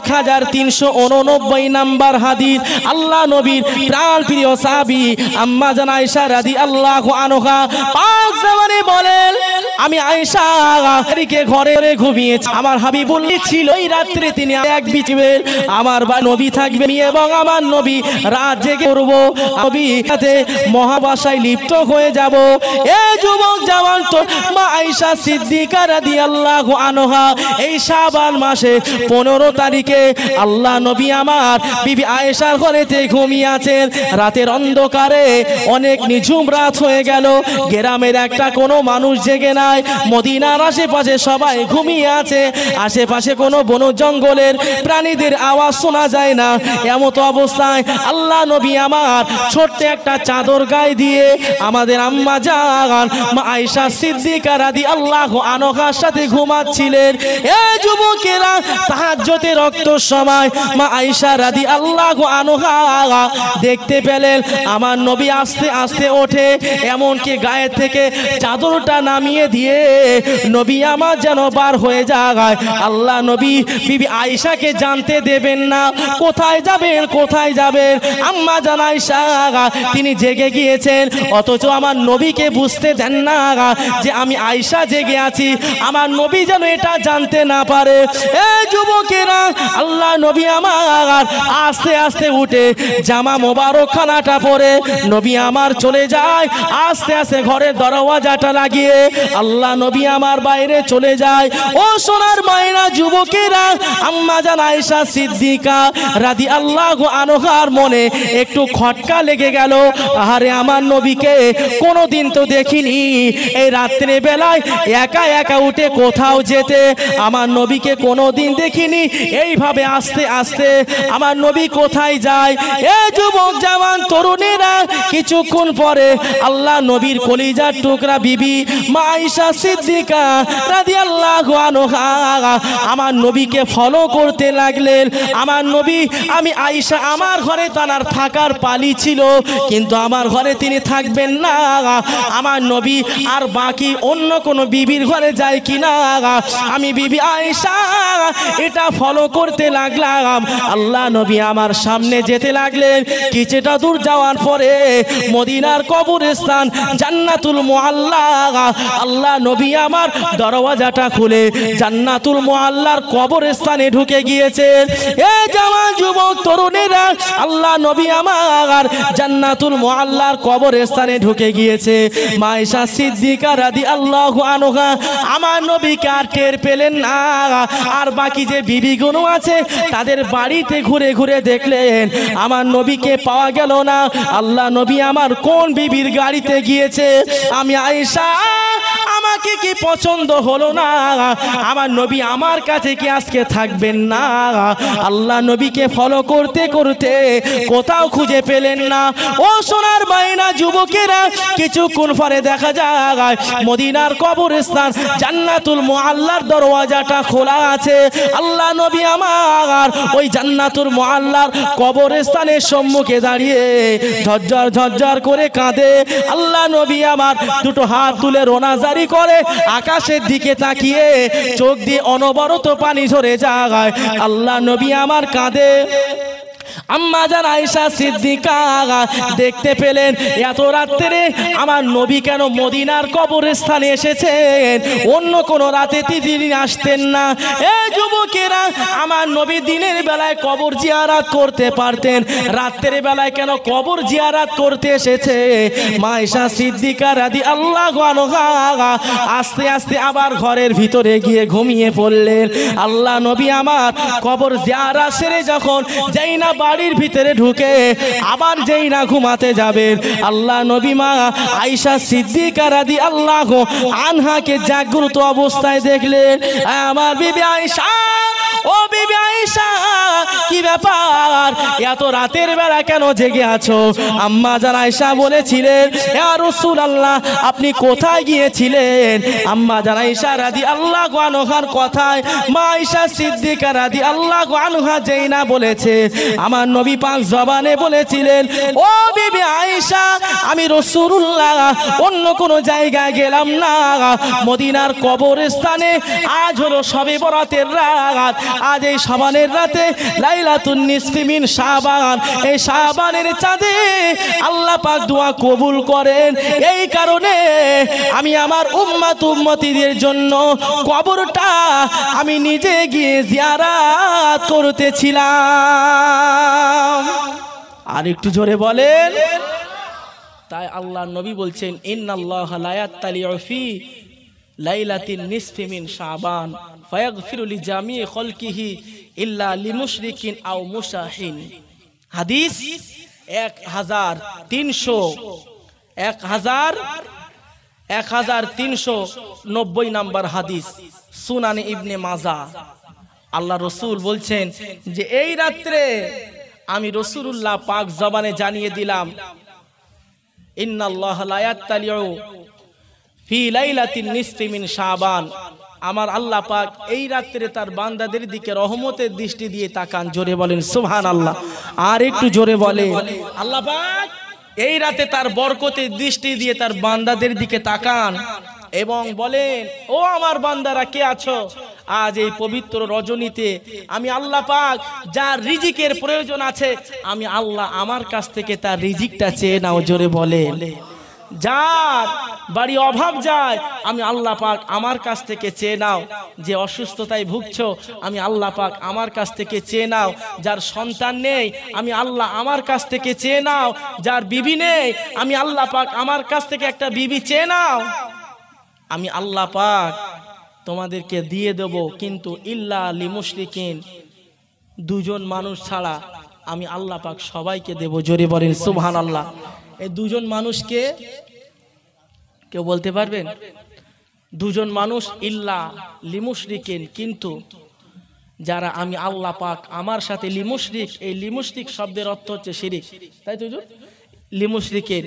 1389 number হাদিস। আল্লাহ নবীর প্রাণ প্রিয় সাহাবী আম্মা জান আয়েশা রাদিয়াল্লাহু আনহা পাক জবানে বলেন, আমি আয়েশা এদিকে ঘরে ঘুমিয়েছি, আমার হাবিবুল্লাহ ছিল এই রাত্রে তিনি এক বিচবেন আমার বা নবী থাকবে এবং আমার নবী রাত জেগে করব, নবী সাথে মহাবাসায় লিপ্ত হয়ে যাব। এই যুবক জওয়ান তো মা আয়েশা সিদ্দিকা রাদিয়াল্লাহু আনহা এই শাবান মাসে 15 তারিখে আল্লাহ নবী আমার বিবি আয়েশার ঘরেতে ঘুমিয়ে আছেন। রাতের অন্ধকারে অনেক নিঝুম রাত হয়ে গেল, গ্রামের একটা কোনো মানুষ জেগে নাই, মদিনার আশেপাশে সবাই ঘুমিয়ে আছে, আশেপাশে কোনো বন জঙ্গলের প্রাণীদের আওয়াজ শোনা যায় না। এমত অবস্থায় আল্লাহ নবী আমার ছোট্ট একটা চাদর গায়ে দিয়ে আমাদের আম্মা জান মা আয়েশা সিদ্দিকা রাদিয়াল্লাহু আনহার সাথে ঘুমাচ্ছিলেন। এই যুবকেরা তাহাজ্জুদের রক্তর সময় মা আয়েশা রাদিয়াল্লাহু আনহা দেখতে পেলেন আমার নবী আস্তে আস্তে ওঠে, এমনকি গায়ে থেকে চাদরটা নামিয়ে দিয়ে নবী আমার যেন বার হয়ে যায়। আল্লাহ নবী বিবি আয়েশাকে জানতে দেবেন না কোথায় যাবেন কোথায় যাবেন। আম্মা জান আয়েশা তিনি জেগে গিয়েছেন, অথচ আমার নবীকে বুঝতে দেন না যে আমি আয়েশা জেগে আছি, আমার নবী যেন এটা জানতে না পারে। এই যুবকেরা আল্লাহ নবী আমার আস্তে আস্তে উঠে জামা মোবারক খানাটা পরে নবী আমার চলে যায়, আস্তে আস্তে ঘরের দরওয়াজাটা লাগিয়ে আল্লাহ নবী আমার বাইরে চলে যায়। ও সোনার মায়েরা যুবকেরা আম্মা জান আয়েশা সিদ্দিকা রাদিয়াল্লাহু আনহার মনে একটু খটকা লেগে গেল, আরে আমার নবীকে কোনোদিন তো দেখিনি, এই রাত্রে বেলায় একা একা উঠে কোথাও যেতে, আমার নবীকে কোনোদিন দেখিনি, এইভাবে আস্তে আস্তে আমার নবী কোথায় যায়। এই যুবক জওয়ান তরুণেরা কিছুক্ষণ পরে আল্লাহ নবীর কলিজার টুকরা বিবি মা আয়েশা সিদ্দিকা রাদিয়াল্লাহু আনহা আমার নবীকে ফলো করতে লাগলেন। আমার নবী আমি আয়েশা আমার ঘরে তার থাকার পালি ছিল, কিন্তু আমার ঘরে তিনি থাকবেন না, আমার নবী আর বাকি অন্য কোনো বিবির ঘরে যায় কিনা আমি বিবি আয়েশা এটা ফলো করতে লাগলাম। আল্লাহ নবী আমার সামনে যেতে লাগলেন, কিছুটা দূর যাওয়ার পরে মদিনার কবরস্থান জান্নাতুল মুআল্লা, আল্লাহ নবী আমার দরওয়াজাটা খুলে জান্নাতুল মুআল্লার কবরস্থানে ঢুকে গিয়েছেন। এই জওয়ান যুবক তরুণেরা আল্লাহ নবী আমার জান্নাতুল মুআল্লার কবরস্থানে ঢুকে গিয়েছে। মা আয়েশা সিদ্দিকা রাদিয়াল্লাহু আনহা আমার নবীকে আর টের পেলেন না, আর বাকি যে বিবিগুলো আছে তাদের বাড়িতে ঘুরে ঘুরে দেখলেন আমার নবীকে পাওয়া গেল না। আল্লাহ নবী আমার কোন বিবির গাড়িতে গিয়েছে, আমি আয়েশা আমাকে কি পছন্দ হলো না, আমার নবী আমার কাছে কি আজকে থাকবেন না। আল্লাহ নবীকে ফলো করতে করতে কোথাও খুঁজে পেলেন না। ও সোনার বাইনা যুবকেরা কিছুক্ষণ পরে দেখা যায় মদিনার কবরস্থান জান্নাতুল মুআল্লার দরওয়াজাটা খোলা আছে। আল্লাহ নবী আমার ওই জান্নাতুল মুআল্লার কবরস্থানের সম্মুখে দাঁড়িয়ে ঝরঝর ঝরঝর করে কাঁদে। আল্লাহ নবী আমার দুটো হাত তুলে রোনাজারি করে আকাশের দিকে তাকিয়ে চোখ দিয়ে অনবরত পানি ঝরে যায়। আল্লাহ নবী আমার কাঁদে। আম্মা জান আয়েশা সিদ্দিকা দেখতে পেলেন এত রাত্রে আমার নবী কেন মদিনার কবরস্থানে এসেছেন, অন্য কোন রাতে তিনি আসতেন না। এই যুবকেরা আমার নবী দিনের বেলায় কবর জিয়ারত করতে পারতেন, রাতের বেলায় কেন কবর জিয়ারত করতে এসেছে। মা আয়েশা সিদ্দিকা রাদিয়াল্লাহু আনহা আস্তে আস্তে আবার ঘরের ভিতরে গিয়ে ঘুমিয়ে পড়লেন। আল্লাহ নবী আমার কবর জিয়ারত সেরে যখন যেই না বাড়ির ভিতরে ঢুকে আবার যেই না ঘুমাতে যাবেন, আল্লাহ নবী মা আয়েশা সিদ্দিকা রাদিয়াল্লাহু আনহাকে জাগ্রত অবস্থায় দেখলেন। আমার বিবি আয়েশা, ও বিবি আয়েশা কি ব্যাপার, এত রাতের বেলা কেন জেগে আছো? আম্মা জান আয়েশা বলেছিলেন, ইয়া রাসূলুল্লাহ আপনি কোথায় গিয়েছিলেন? আম্মা জান আয়েশা রাদিয়াল্লাহু আনহার কথায় মা আয়েশা সিদ্দিকা রাদিয়াল্লাহু আনহা যেই না বলেছে, আমার নবী পাক জবানে বলেছিলেন, ও বিবি আয়েশা, আমি রাসূলুল্লাহ অন্য কোন জায়গায় গেলাম না, মদিনার কবরস্থানে আজ হলো শবে বরাতের রাত। আজ এই শাবানের রাতে লাইলাতুন নিসফি মিন শাবান, এই শাবানের চাঁদে আল্লাহ পাক দোয়া কবুল করেন। এই কারণে আমি আমার উম্মত উম্মতিদের জন্য কবরটা আমি নিজে গিয়ে জিয়ারত করতেছিলাম। আর একটু জোরে বলেন। তাই আল্লাহর নবী বলছেন, ইন্নাল্লাহা লা ইয়াত্তালিউ ফি লাইলাতিন নিসফি মিন শাবান ফায়াগফিরু লিজামিই খালকিহি ইল্লা লিমুশরিকিন আও মুশাহিন। হাদিস 1390 নম্বর হাদিস, সুনানে ইবনে মাজাহ। আল্লাহ রসুল বলছেন যে এই রাত্রে আমি রাসূলুল্লাহ পাক জবানে জানিয়ে দিলাম, ইন্নাল্লাহা লা ইয়াত্তালিউ ফি লাইলাতিন নিসফি মিন শাবান, আমার আল্লাহ পাক এই রাত্রে তার বান্দাদের দিকে রহমতের দৃষ্টি দিয়ে তাকান। জোরে বলেন সুবহানাল্লাহ। আর একটু জোরে বলে, আল্লাহ পাক এই রাতে তার বরকতের দৃষ্টি দিয়ে তার বান্দাদের দিকে তাকান এবং বলেন, ও আমার বান্দারা কে আছো? আজ এই পবিত্র রজনীতে আমি আল্লাহ পাক যার রিজিকের প্রয়োজন আছে, আমি আল্লাহ আমার কাছ থেকে তার রিজিকটা চেয়ে নাও। জোরে বলে, যার বাড়ি অভাব যায় আমি আল্লাহ পাক আমার কাছ থেকে চেয়ে নাও। যে অসুস্থতায় ভুগছো আমি আল্লাহ পাক আমার কাছ থেকে চেয়ে নাও। যার সন্তান নেই আমি আল্লাহ আমার কাছ থেকে চেয়ে নাও। যার বিবি নেই আমি আল্লাহ পাক আমার কাছ থেকে একটা বিবি চেয়ে নাও। আমি আল্লাহ পাক তোমাদেরকে দিয়ে দেব, কিন্তু ইল্লা লিমুশরিকিন, দুজন মানুষ ছাড়া আমি আল্লাহ পাক সবাইকে দেব। জোরে বলেন সুবহানাল্লাহ। এই দুজন মানুষকে কেউ বলতে পারবেন? দুজন মানুষ, ইল্লা লিমুশরিকিন, কিন্তু যারা আমি আল্লাহ পাক আমার সাথে লিমুশরিক, এই লিমুশরিক শব্দের অর্থ হচ্ছে শিরিক, তাই তো? লিমুশরিকিন,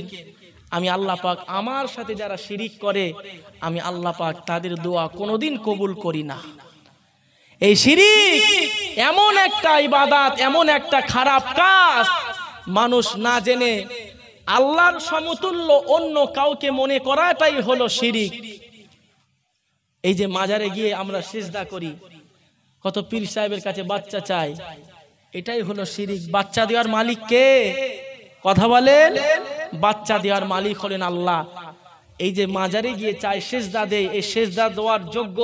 আমি আল্লাহ পাক আমার সাথে যারা শিরিক করে আমি আল্লাহ পাক তাদের দোয়া কোনোদিন কবুল করি না। এই শিরিক এমন একটা ইবাদত, এমন একটা খারাপ কাজ, মানুষ না জেনে আল্লাহর সমতুল্য অন্য কাউকে মনে করাটাই হলো শিরিক। এই যে মাজারে গিয়ে আমরা সিজদা করি, কত পীর সাহেবের কাছে বাচ্চা চাই, এটাই হলো শিরিক। বাচ্চা দেওয়ার মালিক কে? কথা বলেন। বাচ্চা দেওয়ার মালিক হলেন আল্লাহ। এই যে মাজারে গিয়ে চাই সিজদা দেয়, এই সিজদা দেওয়ার যোগ্য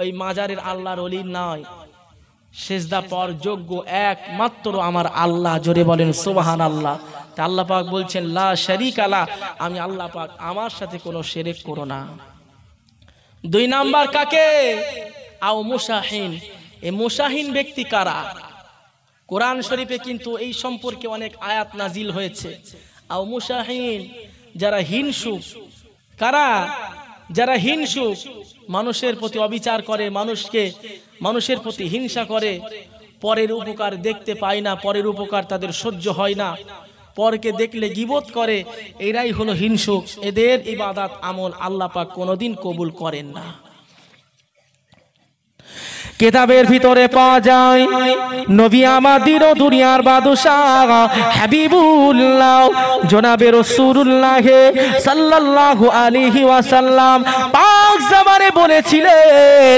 ওই মাজারের আল্লাহর ওলি নয়, সিজদা পাওয়ার যোগ্য একমাত্র আমার আল্লাহ। জোরে বলেন সুবহানাল্লাহ। তা আল্লাহ পাক বলছেন, লা শারীকা লা, আমি আল্লাহ পাক আমার সাথে কোনো শিরক করো না। দুই নাম্বার কাকে? আও মুশাহিন। এই মুশাহিন ব্যক্তি কারা? কোরআন শরীফে কিন্তু এই সম্পর্কে অনেক আয়াত নাজিল হয়েছে। আও মুশাহিন, যারা হিংসুক। কারা? যারা হিংসুক, মানুষের প্রতি অবিচার করে, মানুষের প্রতি হিংসা করে, পরের উপকার দেখতে পায় না, পরের উপকার তাদের সহ্য হয় না, পরকে দেখলে গীবত করে, এরাই হলো হিংসুক। এদের ইবাদত আমল আল্লাহ পাক কোনোদিন কবুল করেন না। কিতাবের ভিতরে পাওয়া যায় নবী আমাদের দুনিয়ার বাদশাহ হাবিবুল্লাহ জনাবে রাসূলুল্লাহ সাল্লাল্লাহু আলাইহি ওয়াসাল্লাম পাক জবানে বলেছিলেন,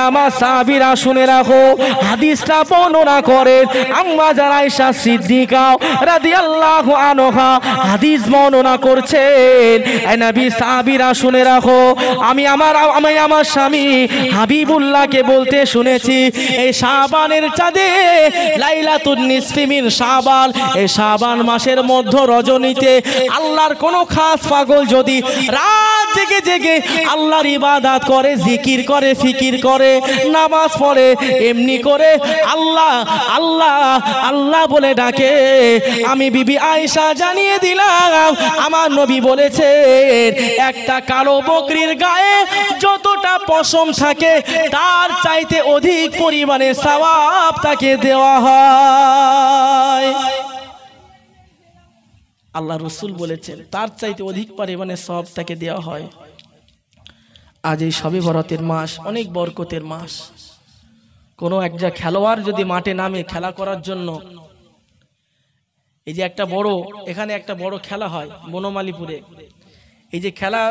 আমার সাহাবীরা শুনে রাখো, হাদিসটা বর্ণনা করেন আম্মা জান আয়েশা সিদ্দিকা রাদিয়াল্লাহু আনহা হাদিস বর্ণনা করছেন। এই নবী সাহাবীরা শুনে রাখো, আমি আমার স্বামী হাবিবুল্লাহকে বলতে শুনেছি, এই শাবানের চাঁদে লাইলাতুন নিসফি মিন শাবান, এই শাবান মাসের মধ্য রজনীতে আল্লাহর কোন খাস পাগল যদি রাত জেগে জেগে আল্লাহর ইবাদত করে, জিকির করে, ফিকির করে, নামাজ পড়ে, এমনি করে আল্লাহ আল্লাহ আল্লাহ বলে ডাকে, আমি বিবি আয়েশা জানিয়ে দিলাম আমার নবী বলেছেন, একটা কালো বকরির গায়ে যতটা পশম থাকে তার চাইতে অধিক পরিমাণে সওয়াব তাকে দেওয়া হয়। আল্লাহ রসুল বলেছেন তার চাইতে অধিক পরিমাণে সওয়াব তাকে দেওয়া হয়। আজ এই শবে বরাতের মাস অনেক বরকতের মাস। কোনো একটা খেলোয়াড় যদি মাঠে নামে খেলা করার জন্য, এই যে একটা বড় এখানে একটা বড় খেলা হয় বনমালীপুরে, এই যে খেলা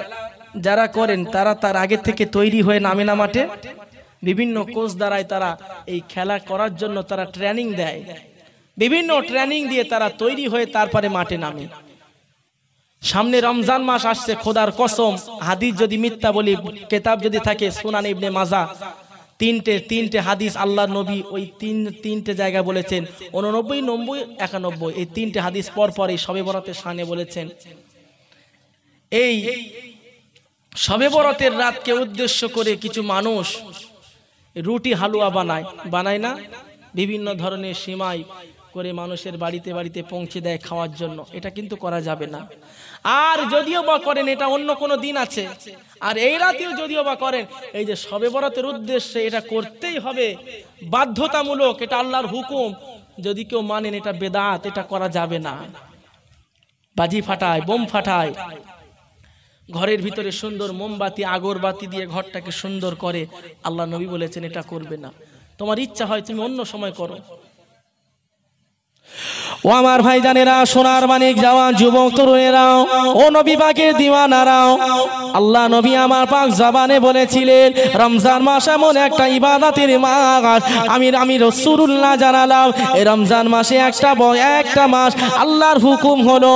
যারা করেন তারা তার আগে থেকে তৈরি হয়ে নামে না মাঠে, বিভিন্ন কোচ দ্বারাই তারা এই খেলা করার জন্য তারা ট্রেনিং দেয়, বিভিন্ন ট্রেনিং দিয়ে তারা তৈরি হয়ে তারপরে মাঠে নামে। সামনে রমজান মাস আসছে, খোদার কসম হাদিস যদি মিথ্যা বলি, কিতাব যদি থাকে সুনান ইবনে মাজা, তিনটে হাদিস আল্লাহর নবী ওই তিনটে জায়গা বলেছেন, 89, 90, 91, এই তিনটে হাদিস পর পর এই শবে বরাতের শানে বলেছেন। এই শবে বরাতের রাতকে উদ্দেশ্য করে কিছু মানুষ রুটি হালুয়া বানায় না, বিভিন্ন ধরনের সিমাই করে মানুষের বাড়িতে বাড়িতে পৌঁছে দেয় খাওয়ার জন্য। এটা কিন্তু করা যাবে না। আর যদিও বা করেন এটা অন্য কোনো দিন আছে, আর এই রাতেও যদিও বা করেন, এই যে শবে বরাতের উদ্দেশ্যে এটা করতেই হবে, বাধ্যতামূলক, এটা আল্লাহর হুকুম। যদি কেউ মানেন এটা বেদাত, এটা করা যাবে না। বাজি ফাটায়, বোম ফাটায়, ঘরের ভিতরে সুন্দর মোমবাতি আগরবাতি দিয়ে ঘরটাকে সুন্দর করে, আল্লাহ নবী বলেছেন এটা করবে না। তোমার ইচ্ছা হয় তুমি অন্য সময় করো। ও আমার ভাইজানেরা, সোনার মানিক জওয়ান যুবক তরুণেরাও, ও নবী পাকের দিওয়ানারাও, আল্লাহ নবী আমার পাক জবানে বলেছিলেন রমজান মাস এমন একটা ইবাদতের মাস। আমি রাসূলুল্লাহ জানালাম এই রমজান মাসে একটা মাস আল্লাহর হুকুম হলো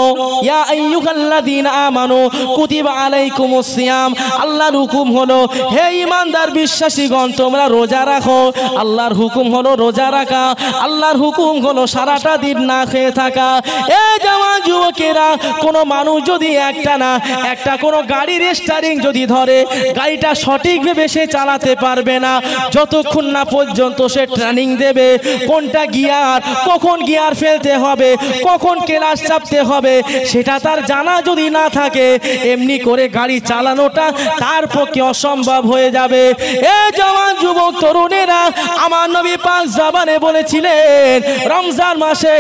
ইয়া আইয়ুহাল্লাযীনা আমানু কুতিবা আলাইকুমুস সিয়াম, আল্লাহর হুকুম হলো হে ঈমানদার বিশ্বাসীগণ তোমরা রোজা রাখো। আল্লাহর হুকুম হলো রোজা রাখা, আল্লাহর হুকুম হলো সারাটা দিন না খেয়ে থাকা। এই জওয়ান যুবকেরা, কোনো মানুষ যদি একটা কোনো গাড়ির স্টারিং যদি ধরে, গাড়িটা সঠিকভাবে সে চালাতে পারবে না যতক্ষণ না পর্যন্ত সে ট্রেনিং দেবে কোনটা গিয়ার, কখন গিয়ার ফেলতে হবে, কখন ক্লাচ চাপতে হবে, সেটা তার জানা যদি না থাকে, এমনি করে গাড়ি চালানোটা তার পক্ষে অসম্ভব হয়ে যাবে। এই জওয়ান যুবক তরুণেরা, আমার নবী পাক জবানে বলেছিলেন রমজান মাসে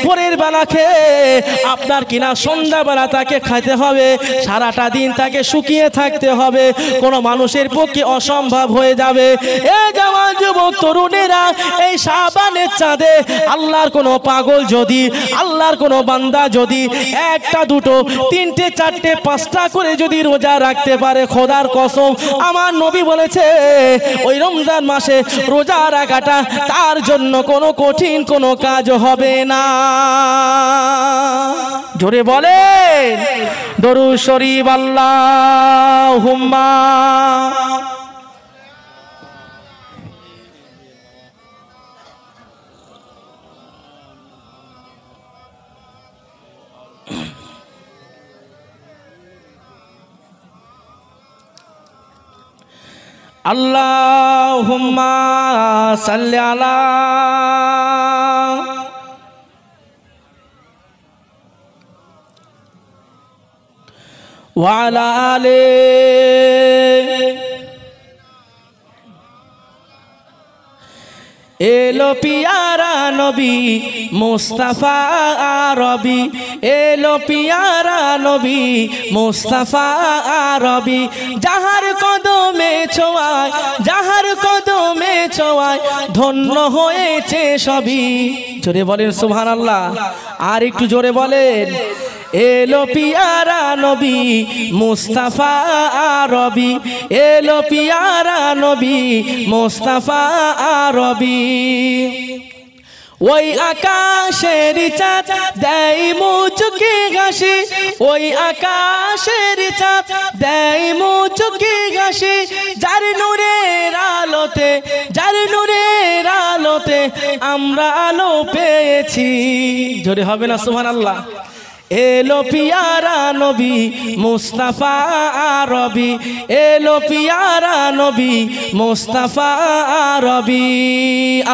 পরের বেলা খেয়ে আপনার কিনা সন্ধ্যাবেলা তাকে খাইতে হবে, সারাটা দিন তাকে শুকিয়ে থাকতে হবে, কোনো মানুষের পক্ষে অসম্ভব হয়ে যাবে। এই জওয়ান যুবক তরুণেরা, এই শাবানের চাঁদে আল্লাহর কোনো পাগল যদি, আল্লাহর কোনো বান্দা যদি একটা দুটো তিনটে চারটে পাঁচটা করে যদি রোজা রাখতে পারে, খোদার কসম আমার নবী বলেছে ওই রমজান মাসে রোজা রাখাটা তার জন্য কোনো কঠিন কোনো কাজ হবে না। জোরে বলেন দরুদ শরীফ আল্লাহুম্মা। আল্লাহুম্মা সাল্লি আলা ওয়া আলা আলি এলো পিয়ারা নবী মুস্তাফা আরবি, এলো পিয়ারা নবী মুস্তাফা আরবি, যাহার কদমে ছোঁয়ায়, যাহার কদমে ছোঁয়ায় ধন্য হয়েছে সবই। জোরে বলেন সুবহানাল্লাহ, আর একটু জোরে বলেন এলো পিয়ারা নবী মুস্তাফা আরবি, এলো পিয়ারা নবী মুস্তাফা আরবি। ওই আকাশের চাঁদ দেয় মুচকি হাসি, ওই আকাশের চাঁদ দেয় মুচকি হাসি, যার নূরের আলোতে, যার নূরের আলোতে আমরা আলো পেয়েছি। জোরে হবে না সুবহানাল্লাহ। এলো পিয়ারা নবী মুস্তাফা আরবি, এলো পিয়ারা নবী মুস্তাফা আরবি।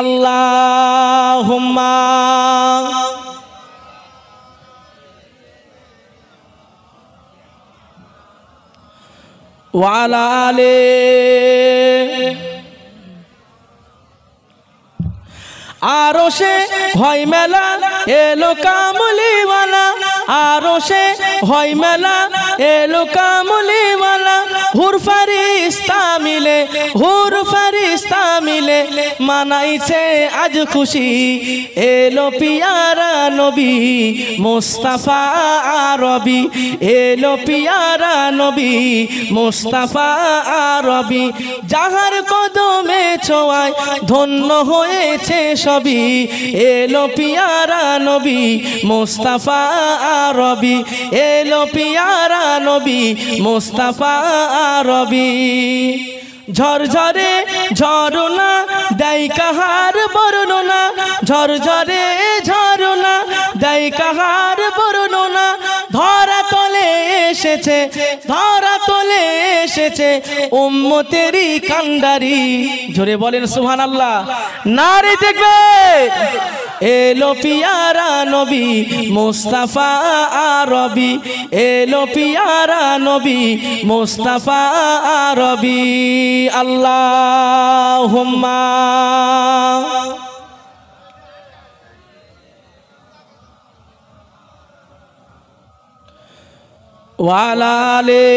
আল্লাহুম্মা ওয়া আলা আলি আরশে হয় মেলা, এলো কামলিওয়ালা আরশে হয় মেলা এলো কামলিওয়ালা হুর ফারিস্তা মিলে মানাইছে আজ খুশি এলো পিয়ারা নবী মুস্তাফা আরবি এলো পিয়ারা নবী মুস্তাফা আরবি যাহার কদমে ছোঁয়ায় ধন্য হয়েছে সবই এলো পিয়ারা নবী মুস্তাফা আরবি এলো পিয়ারা নবী মুস্তাফা আরবি ঝরঝরে ঝরনা দেয় কাহার বর্ণনা ঝরঝরে ঝরনা দেয় কাহার বর্ণনা ধরা তলে এসেছে উম্মতেরই কান্ডারি জোরে বলেন সুবহানাল্লাহ নারে দেখবে এলো পিয়ারা নবী মুস্তাফা আরবি এলো পিয়ারা নবী মুস্তাফা আরবি আল্লাহুম্মা ওয়ালা আলে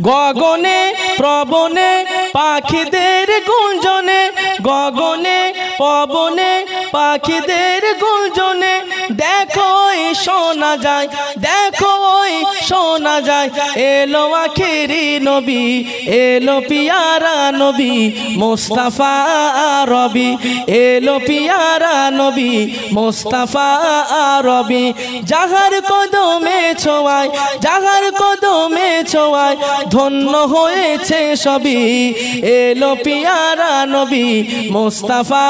গগনে প্রবনে পাখিদের গুঞ্জনে গগনে পবনে পাখিদের গুঞ্জনে দেখো শোনা যায় এলো আখেরি নবী এলো পিয়ারা নবী মুস্তাফা আরবি এলো পিয়ারা নবী মুস্তাফা আরবি যাহার কদমে ছোঁয়ায় ধন্য হয়েছে সবই এলো পিয়ারা নবী মুস্তাফা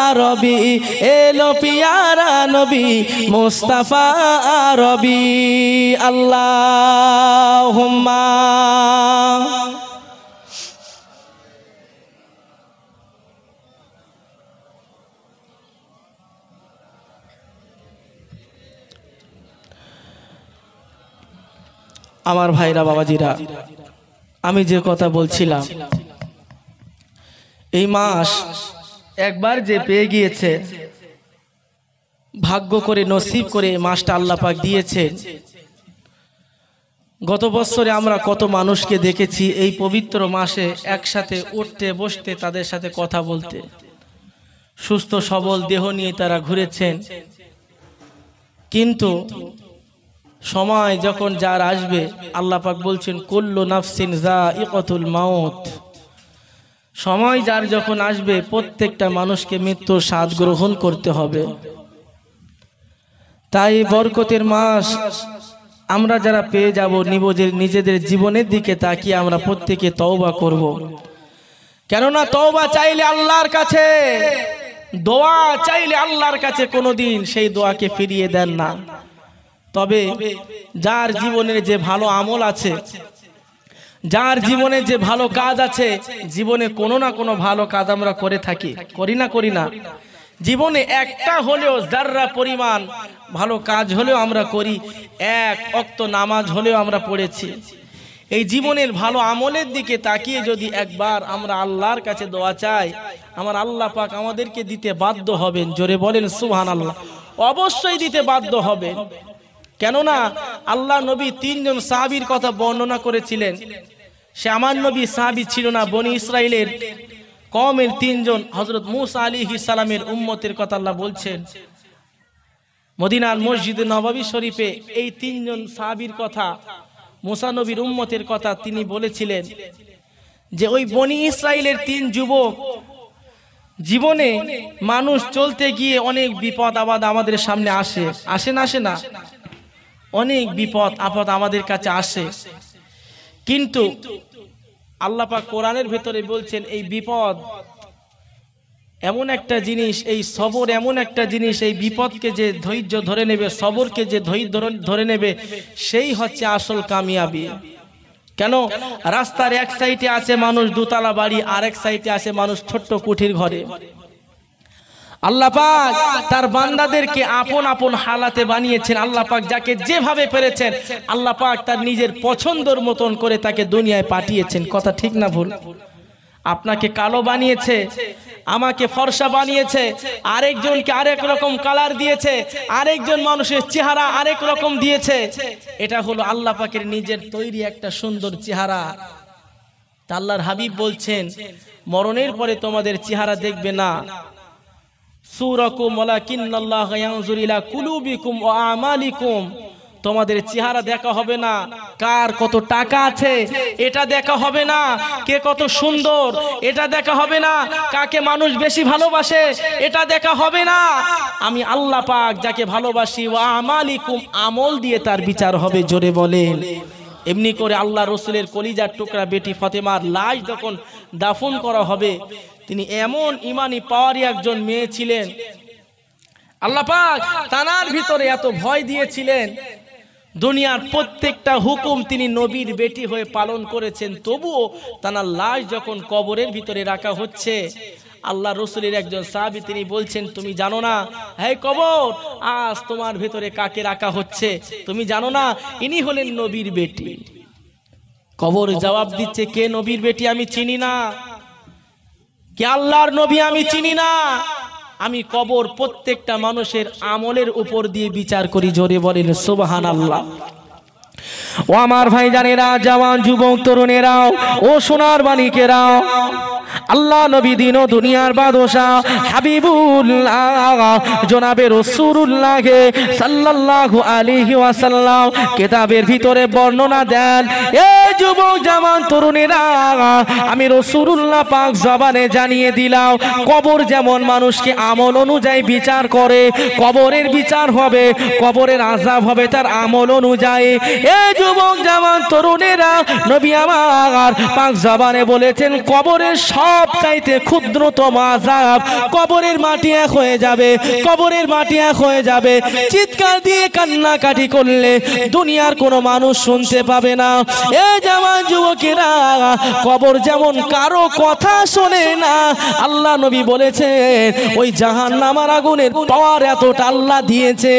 আরবি এলো পিয়ারা নবী মুস্তাফা আরবি আল্লাহুম্মা আমার ভাইরা বাবাজিরা আমি যে কথা বলছিলাম এই মাস একবার যে পেয়ে গিয়েছে ভাগ্য করে নসিব করে মাসটা আল্লাহ পাক দিয়েছেন গত বছরে আমরা কত মানুষকে দেখেছি এই পবিত্র মাসে একসাথে উঠতে বসতে তাদের সাথে কথা বলতে সুস্থ সবল দেহ নিয়ে তারা ঘুরেছেন কিন্তু সময় যখন যার আসবে আল্লাহ পাক বলছেন কুল্লু নাফসিন যায়িকাতুল মাউত সময় যার যখন আসবে প্রত্যেকটা মানুষকে মৃত্যুর স্বাদ গ্রহণ করতে হবে তাই বরকতের মাস আমরা যারা পেয়ে যাব নিজেদের জীবনের দিকে তাকিয়ে আমরা প্রত্যেকে তওবা করব কেননা তওবা চাইলে আল্লাহর কাছে দোয়া চাইলে আল্লাহর কাছে কোনোদিন সেই দোয়াকে ফিরিয়ে দেন না তবে যার জীবনের যে ভালো আমল আছে যার জীবনে যে ভালো কাজ আছে জীবনে কোনো না কোনো ভালো কাজ আমরা করে থাকি করি না জীবনে একটা হলেও যাররা পরিমাণ ভালো কাজ হলেও আমরা করি এক ওয়াক্ত নামাজ হলেও আমরা পড়েছি এই জীবনের ভালো আমলের দিকে তাকিয়ে যদি একবার আমরা আল্লাহর কাছে দোয়া চাই আমার আল্লাহ পাক আমাদেরকে দিতে বাধ্য হবেন জোরে বলেন সুবহানাল্লাহ অবশ্যই দিতে বাধ্য হবেন কেননা আল্লাহ নবী তিনজন সাহাবীর কথা বর্ণনা করেছিলেন সে আমার নবী সাহাবী ছিল না বনি ইসরাইলের কওমের তিনজন হযরত মূসা আলাইহিস সালামের উম্মতের কথা আল্লাহ বলছেন মদিনার মসজিদে নববী শরীফে এই তিনজন সাহাবীর কথা মূসা নবীর উম্মতের কথা তিনি বলেছিলেন যে ওই বনি ইসরাইলের তিন যুবক জীবনে মানুষ চলতে গিয়ে অনেক বিপদ আপদ আমাদের সামনে আসে না অনেক বিপদ আপদ আমাদের কাছে আসে কিন্তু আল্লাহ পাক কোরআনের ভিতরে বলছেন এই বিপদ এমন একটা জিনিস এই সবর এমন একটা জিনিস এই বিপদকে যে ধৈর্য ধরে নেবে সবরকে যে ধৈর্য ধরে নেবে সেই হচ্ছে আসল কামিয়াবি কেন রাস্তার এক সাইডে আছে মানুষ দুতলা বাড়ি আর এক সাইডে আছে মানুষ ছোট্ট কুঠির ঘরে আল্লাহ পাক তার বান্দাদেরকে আপন আপন হালাতে বানিয়েছেন আল্লাহ পাক যাকে যেভাবে পেরেছেন আল্লাহ পাক তার নিজের পছন্দের মতন করে তাকে দুনিয়ায় পাঠিয়েছেন কথা ঠিক না ভুল আপনাকে কালো বানিয়েছে, আমাকে ফর্সা বানিয়েছে, আরেকজনকে আরেক রকম কালার দিয়েছে, আরেকজন মানুষের চেহারা আরেক রকম দিয়েছে। এটা হলো আল্লাহ পাকের নিজের তৈরি একটা সুন্দর চেহারা। তা আল্লাহর হাবিব বলছেন মরণের পরে তোমাদের চেহারা দেখবে না, সুরাকুম ওয়ালাকিন্নাল্লাহা ইয়ানজুরু ইলা কুলুবিকুম ওয়া আমালিকুম, তোমাদের চেহারা দেখা হবে না, কার কত টাকা আছে এটা দেখা হবে না, কে কত সুন্দর এটা দেখা হবে না, কাকে মানুষ বেশি ভালোবাসে এটা দেখা হবে না। আমি আল্লাহ পাক যাকে ভালোবাসি, ওয়া আমালিকুম, আমল দিয়ে তার বিচার হবে। জোরে বলেন। এমনি করে আল্লাহ রসুলের কলিজার টুকরা বেটি ফাতেমার লাশ যখন দাফন করা হবে, তিনি এমন ইমানি পাওয়ারি একজন মেয়ে ছিলেন, আল্লাহ পাক তানার ভিতরে এত ভয় দিয়েছিলেন, দুনিয়ার প্রত্যেকটা হুকুম তিনি নবীর বেটি হয়ে পালন করেছেন। তবুও তানার লাশ যখন কবরের ভিতরে রাখা হচ্ছে, আল্লাহ রসুলের একজন সাহাবী তিনি বলছেন, তুমি জানো না হে কবর, আজ তোমার ভিতরে কাকে রাখা হচ্ছে? তুমি জানো না ইনি হলেন নবীর বেটি। কবর জবাব দিচ্ছে, কে নবীর বেটি? আমি চিনি না। কে আল্লাহর নবী? আমি চিনি না। আমি কবর প্রত্যেকটা মানুষের আমলের উপর দিয়ে বিচার করি। জোরে বলেন সুবহানাল্লাহ। ও আমার ভাইজানেরা, জওয়ান যুবক তরুণেরাও, ও সোনার বালিকেরাও, আল্লাহ নবী দিন ও দুনিয়ার বাদশাহ হাবিবুল্লাহ জনাবে রাসূলুল্লাহ সাল্লাল্লাহু আলাইহি ওয়াসাল্লাম কিতাবের ভিতরে বর্ণনা দেন, এই যুবক জওয়ান তরুণেরা, আমি রাসূলুল্লাহ পাক জবানে জানিয়ে দিলাম, কবর যেমন মানুষকে আমল অনুযায়ী বিচার করে, কবরের বিচার হবে, কবরের আযাব হবে তার আমল অনুযায়ী। এই যুবক জওয়ান তরুণেরা, নবী আমার পাক জবানে বলেছেন, কবরের সব চাইতে ক্ষুদ্রতম আযাব, কবরের মাটি এক হয়ে যাবে, কবরের মাটি এক হয়ে যাবে, চিৎকার দিয়ে কান্নাকাটি করলে দুনিয়ার কোনো মানুষ শুনতে পাবে না। এই জওয়ান যুবকেরা, কবর যেমন কারো কথা শোনে না, আল্লাহ নবী বলেছেন ওই জাহান্নামের আগুনের পাওয়ার এতটা আল্লাহ দিয়েছে,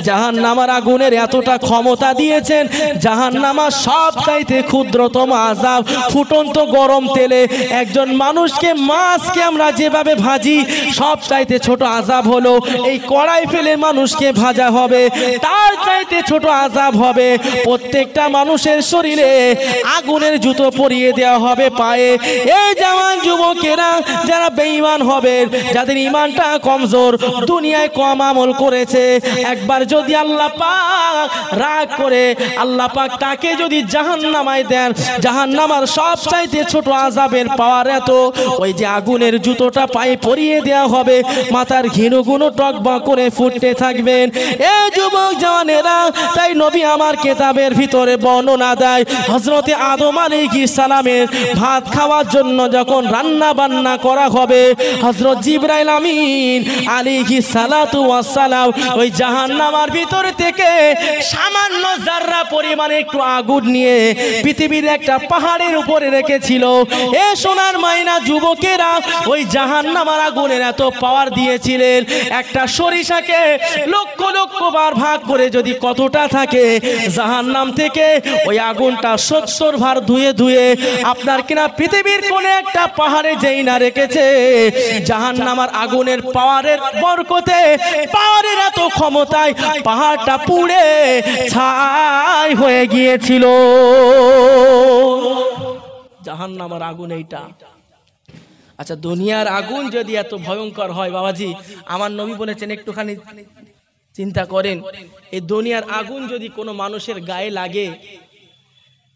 জাহান্নামের আগুনের এতটা ক্ষমতা দিয়েছেন, জাহান্নামা সব চাইতে ক্ষুদ্রতম আযাব। ফুটন্ত গরম তেলে একজন মানুষকে, মাছকে আমরা যেভাবে ভাজি, সব চাইতে ছোট আযাব হলো এই কড়াই ফেলে মানুষকে ভাজা হবে, তার চাইতে ছোট আযাব হবে প্রত্যেকটা মানুষের শরীরে আগুনের জুতো পরিয়ে দেওয়া হবে পায়ে। এই জওয়ান যুবকেরা যারা বেঈমান হবে, যাদের ঈমানটা কমজোর, দুনিয়ায় কম আমল করেছে, একবার যদি আল্লাহ পাক রাগ করে আল্লাহ পাক তাকে যদি জাহান্নামায় দেন, জাহান্নামার সব চাইতে ছোট আযাবের পাওয়ার এত, ওই যে আগুনের জুতোটা পায়ে পরিয়ে দেওয়া হবে, মাথার ঘিনুগুনো টকবক করে ফুটতে থাকবেন। এই যুবক জওয়ানেরা, তাই নবী আমার কিতাবের ভিতরে বর্ণনা দেয়, হযরতে আদম আলাইহিস সালামের ভাত খাওয়ার জন্য যখন রান্না বান্না করা হবে, হযরত জিবরাইল আমিন আলাইহিস সালাতু ওয়াস সালাম ওই জাহান্নামের ভিতর থেকে সামান্য যাররা পরিমাণে একটু আগুন নিয়ে পৃথিবীর একটা পাহাড়ের উপরে রেখেছিল। এ সোনার মাইনা যুবকেরা, ওই জাহান্নামের আগুনের এত পাওয়ার দিয়েছিলেন, একটা সরিষাকে লক্ষ লক্ষ বার ভাগ করে যদি কতটা থাকে, জাহান্নাম থেকে ওই আগুনটা 70 ভার ধুয়ে ধুয়ে আপনার কিনা পৃথিবীর কোনে একটা পাহাড়ে যেই না রেখেছে, জাহান্নামের আগুনের পাওয়ারের বরকতে, পাওয়ারের এত ক্ষমতায় পাহাড়টা পুড়ে ছাই হয়ে গিয়েছিল। জাহান্নামের আগুন এইটা। আচ্ছা, দুনিয়ার আগুন যদি এত ভয়ঙ্কর হয় বাবাজি, আমার নবী বলেছেন একটুখানি চিন্তা করেন, এই দুনিয়ার আগুন যদি কোনো মানুষের গায়ে লাগে,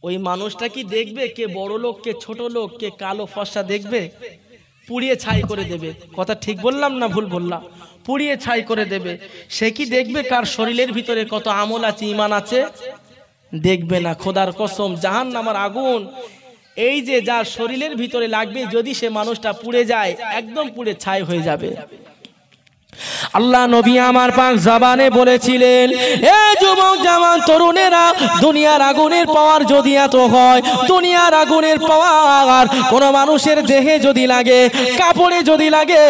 ওই মানুষটা কি দেখবে কে বড় লোক, কে ছোট লোক, কে কালো ফর্সা দেখবে? পুড়িয়ে ছাই করে দেবে। কথা ঠিক বললাম না ভুল বললাম? পুড়িয়ে ছাই করে দেবে। সে কি দেখবে কার শরীরের ভিতরে কত আমল আছে, ঈমান আছে? দেখবে না। খোদার কসম, জাহান্নামের আগুন এই যে যার শরীরের ভিতরে লাগবে, যদি সে মানুষটা পুড়ে যায়, একদম পুড়ে ছাই হয়ে যাবে। আল্লাহ নবী আমার পাক জবানে বলেছিলেন, এ যুবক জওয়ান তরুণেরা, দুনিয়ার আগুনের পাওয়ার যদি এত হয়, দুনিয়ার আগুনের পাওয়ার কোন মানুষের দেহে যদি লাগে, কাপড়ে যদি লাগে,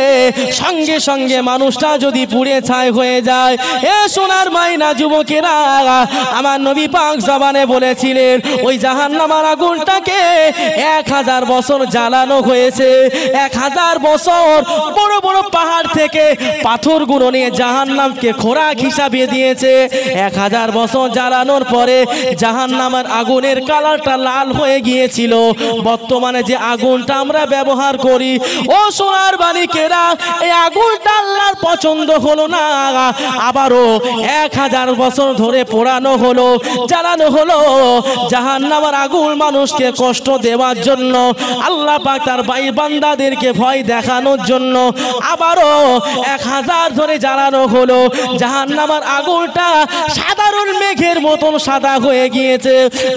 সঙ্গে সঙ্গে মানুষটা যদি পুড়ে ছাই হয়ে যায়। এ সোনার মাইনা যুবকেরা, আমার নবী পাক জবানে বলেছিলেন, ওই জাহান্নামের আগুনটাকে 1000 বছর জ্বালানো হয়েছে। 1000 বছর বড় বড় পাহাড় থেকে পাথরগুলো নিয়ে জাহান্নামকে খোরাক হিসাবে দিয়েছে। 1000 বছর জ্বালানোর পরে জাহান্নামের আগুনের কালারটা লাল হয়ে গিয়েছিল। বর্তমানে যে আগুনটা আমরা ব্যবহার করি, ও সোনার বালিকেরা, এই আগুনটা আল্লাহর পছন্দ হলো না। আবারও 1000 বছর ধরে পোড়ানো হলো, জ্বালানো হলো। জাহান্নামের আগুন মানুষকে কষ্ট দেওয়ার জন্য, আল্লাহ পাক তার বান্দাদেরকে ভয় দেখানোর জন্য আবারও 1000 ধরে জ্বালানো হলো। জাহান্নামের আগুনটা সাধারণ মেঘের মতন সাদা হয়ে গিয়েছে।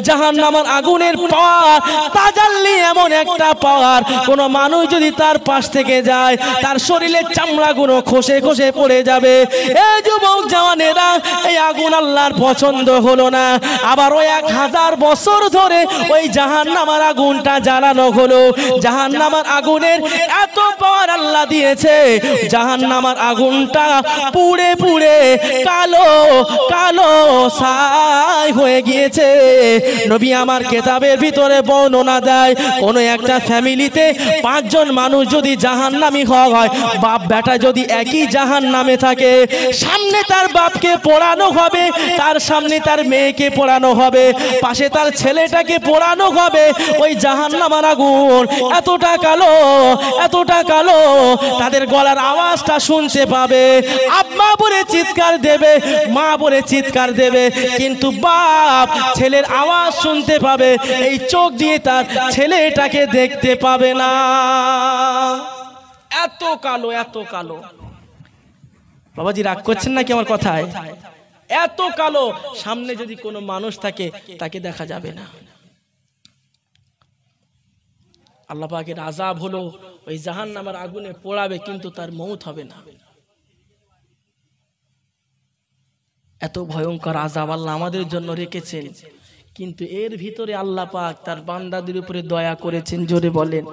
জাহান্নামের আগুনের পাওয়ার তাজাল্লি এমন একটা পাওয়ার, কোন মানুষ যদি তার পাশ থেকে যায়, তার শরীরের চামড়াগুলো খসে খসে পড়ে যাবে। এই যুবক জওয়ানেরা, এই আগুন আল্লাহর পছন্দ হলো না। আবার ওই 1000 বছর ধরে ওই জাহান্নামের আগুনটা জ্বালানো হলো। জাহান্নামের আগুনের এত পাওয়ার আল্লাহ দিয়েছে, জাহান্নামের আগুনটা পুড়ে পুড়ে কালো কালো ছাই হয়ে গিয়েছে। নবী আমার কিতাবের ভিতরে বর্ণনা দেয়, কোন একটা ফ্যামিলিতে 5 জন মানুষ যদি জাহান্নামী হয়, বাপ বেটা যদি একই জাহান্নামে থাকে, সামনে তার বাপকে পোড়ানো হবে, তার সামনে তার মেয়েকে পোড়ানো হবে, পাশে তার ছেলেটাকে পোড়ানো হবে। ওই জাহান্নামের আগুন এতটা কালো, এতটা কালো, তাদের গলার আওয়াজটা শুনতে পাবে। আব্বা বলে চিৎকার দেবে, মা বলে চিৎকার দেবে, কিন্তু বাপ ছেলের আওয়াজ শুনতে পাবে, এই চোখ দিয়ে তার ছেলেটাকে দেখতে পাবে না। এত কালো, এত কালো। বাবাজি রাগ করছেন নাকি আমার কথায়? এত কালো, সামনে যদি কোনো মানুষ থাকে তাকে দেখা যাবে না। আল্লাহ পাকের আযাব হলো ওই জাহান্নামের আগুনে পোড়াবে, কিন্তু তার মওত হবে না। এত ভয়ঙ্কর আযাব আল্লাহ আমাদের জন্য রেখেছেন, কিন্তু এর ভিতরে আল্লাহ পাক তার বান্দাদের উপরে দয়া করেছেন। জোরে বলেন।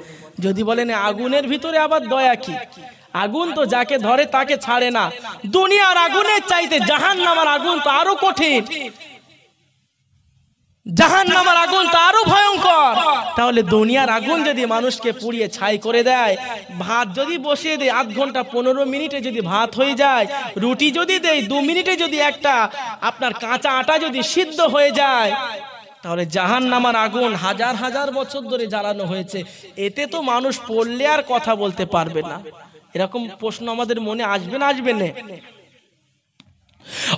যদি বলেন আগুনের ভিতরে আবার দয়া কি? আগুন তো যাকে ধরে তাকে ছাড়ে না। দুনিয়ার আগুনের চাইতে জাহান্নামের আগুন তো আরো কঠিন, জাহান্নামের আগুন তো আরো ভয়ঙ্কর। তাহলে দুনিয়ার আগুন যদি মানুষকে পুড়িয়ে ছাই করে দেয়, ভাত যদি বসিয়ে দেয় 8 ঘন্টা 15 মিনিটে যদি ভাত হয়ে যায়, রুটি যদি দেয় 2 মিনিটে যদি একটা আপনার কাঁচা আটা যদি সিদ্ধ হয়ে যায়, তাহলে জাহান্নামের আগুন হাজার হাজার বছর ধরে জ্বালানো হয়েছে, এতে তো মানুষ পড়লে আর কথা বলতে পারবে না। এরকম প্রশ্ন আমাদের মনে আসবে না? আসবে না?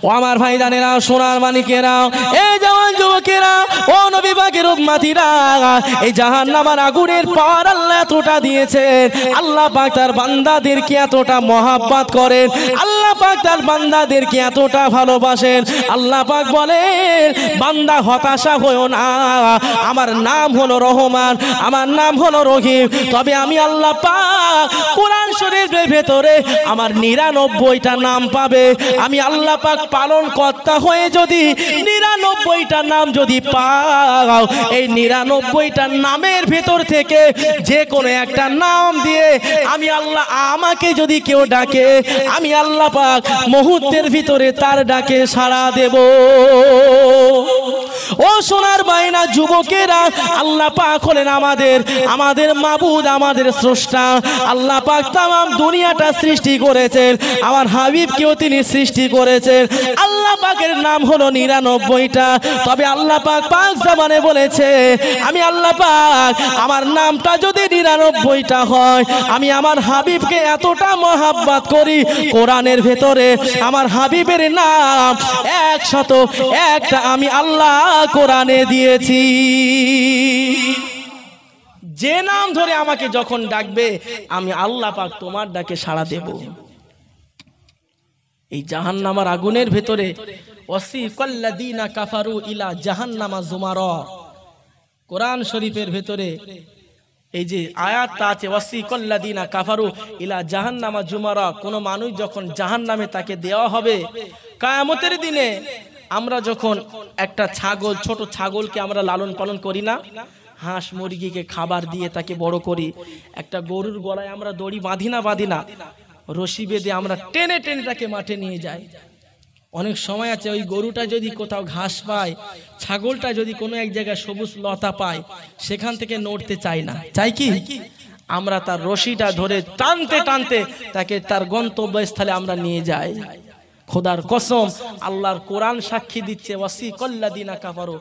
ও আমার ভাইজানেরা, সোনার মানিকেরা, এই জওয়ান যুবকেরা, ও নবী পাকের উম্মতিরা, এই জাহান্নামের আগুনের পাওয়ার আল্লাহ এতটা দিয়েছেন। আল্লাহ পাক তার বান্দাদেরকে এতটা মহাব্বত করেন, আল্লাহ পাক তার বান্দাদেরকে এতটা ভালোবাসেন। আল্লাহ পাক বলেন, বান্দা হতাশা হয়ো না, আমার নাম হলো রহমান, আমার নাম হলো রহিম। তবে আমি আল্লাহ পাক কোরআন শরীফের ভেতরে আমার 99টা নাম পাবে। আমি আল্লাহ পাক পালন কর্তা হয়ে যদি 99টা নাম যদি পাও, এই 99টা নামের ভেতর থেকে যে কোনো একটা নাম দিয়ে আমি আল্লাহ, আমাকে যদি কেউ ডাকে, আমি আল্লাহ পাক মুহূর্তের ভিতরে তার ডাকে সাড়া দেব। ও সোনার বাইনা যুবকেরা, আল্লাহ পাক হলেন আমাদের মাবুদ, আমাদের স্রষ্টা। আল্লাহ পাক তামাম দুনিয়াটা সৃষ্টি করেছেন, আমার হাবিবকেও তিনি সৃষ্টি করেছেন। আল্লাহ পাকের নাম হলো 99টা। তবে আল্লাহ পাক পাক জামানে বলেছে, আমি আল্লাহ পাক আমার নামটা যদি 99টা হয়, আমি আমার হাবিবকে এতটা মহাব্বত করি, কোরআনের ভেতরে আমার হাবিবের নাম 101টা আমি আল্লাহ কোরআনে দিয়েছি। যে নাম ধরে আমাকে যখন ডাকবে, আমি আল্লাহ পাক তোমার ডাকে সাড়া দেব। এই জাহান্নামের আগুনের ভেতরে ওয়াসিকাল্লাযীনা কাফারু ইলা জাহান্নামা যুমারা, কোরআন শরীফের ভেতরে এই যে আয়াতটা আছে ওয়াসিকাল্লাযিনা কাফারু ইলা জাহান্নামা জুমারা, কোন মানুষ যখন জাহান্নামে তাকে দেওয়া হবে কিয়ামতের দিনে। আমরা যখন একটা ছাগল, ছোট ছাগলকে আমরা লালন পালন করি না, হাঁস মুরগিকে খাবার দিয়ে তাকে বড় করি, একটা গরুর গলায় আমরা দড়ি বাঁধি না, রশি বেঁধে আমরা টেনে টেনে তাকে মাঠে নিয়ে যাই। অনেক সময় আছে ওই গরুটা যদি কোথাও ঘাস পায়, ছাগলটা যদি কোনো এক জায়গায় সবুজ লতা পায়, সেখান থেকে নড়তে চায় না, চাই কি আমরা তার রশিটা ধরে টানতে টানতে তাকে তার গন্তব্যস্থলে আমরা নিয়ে যাই। খোদার কসম, আল্লাহর কোরআন সাক্ষী দিচ্ছে ওয়াসিকাল্লাযিনা কাফারু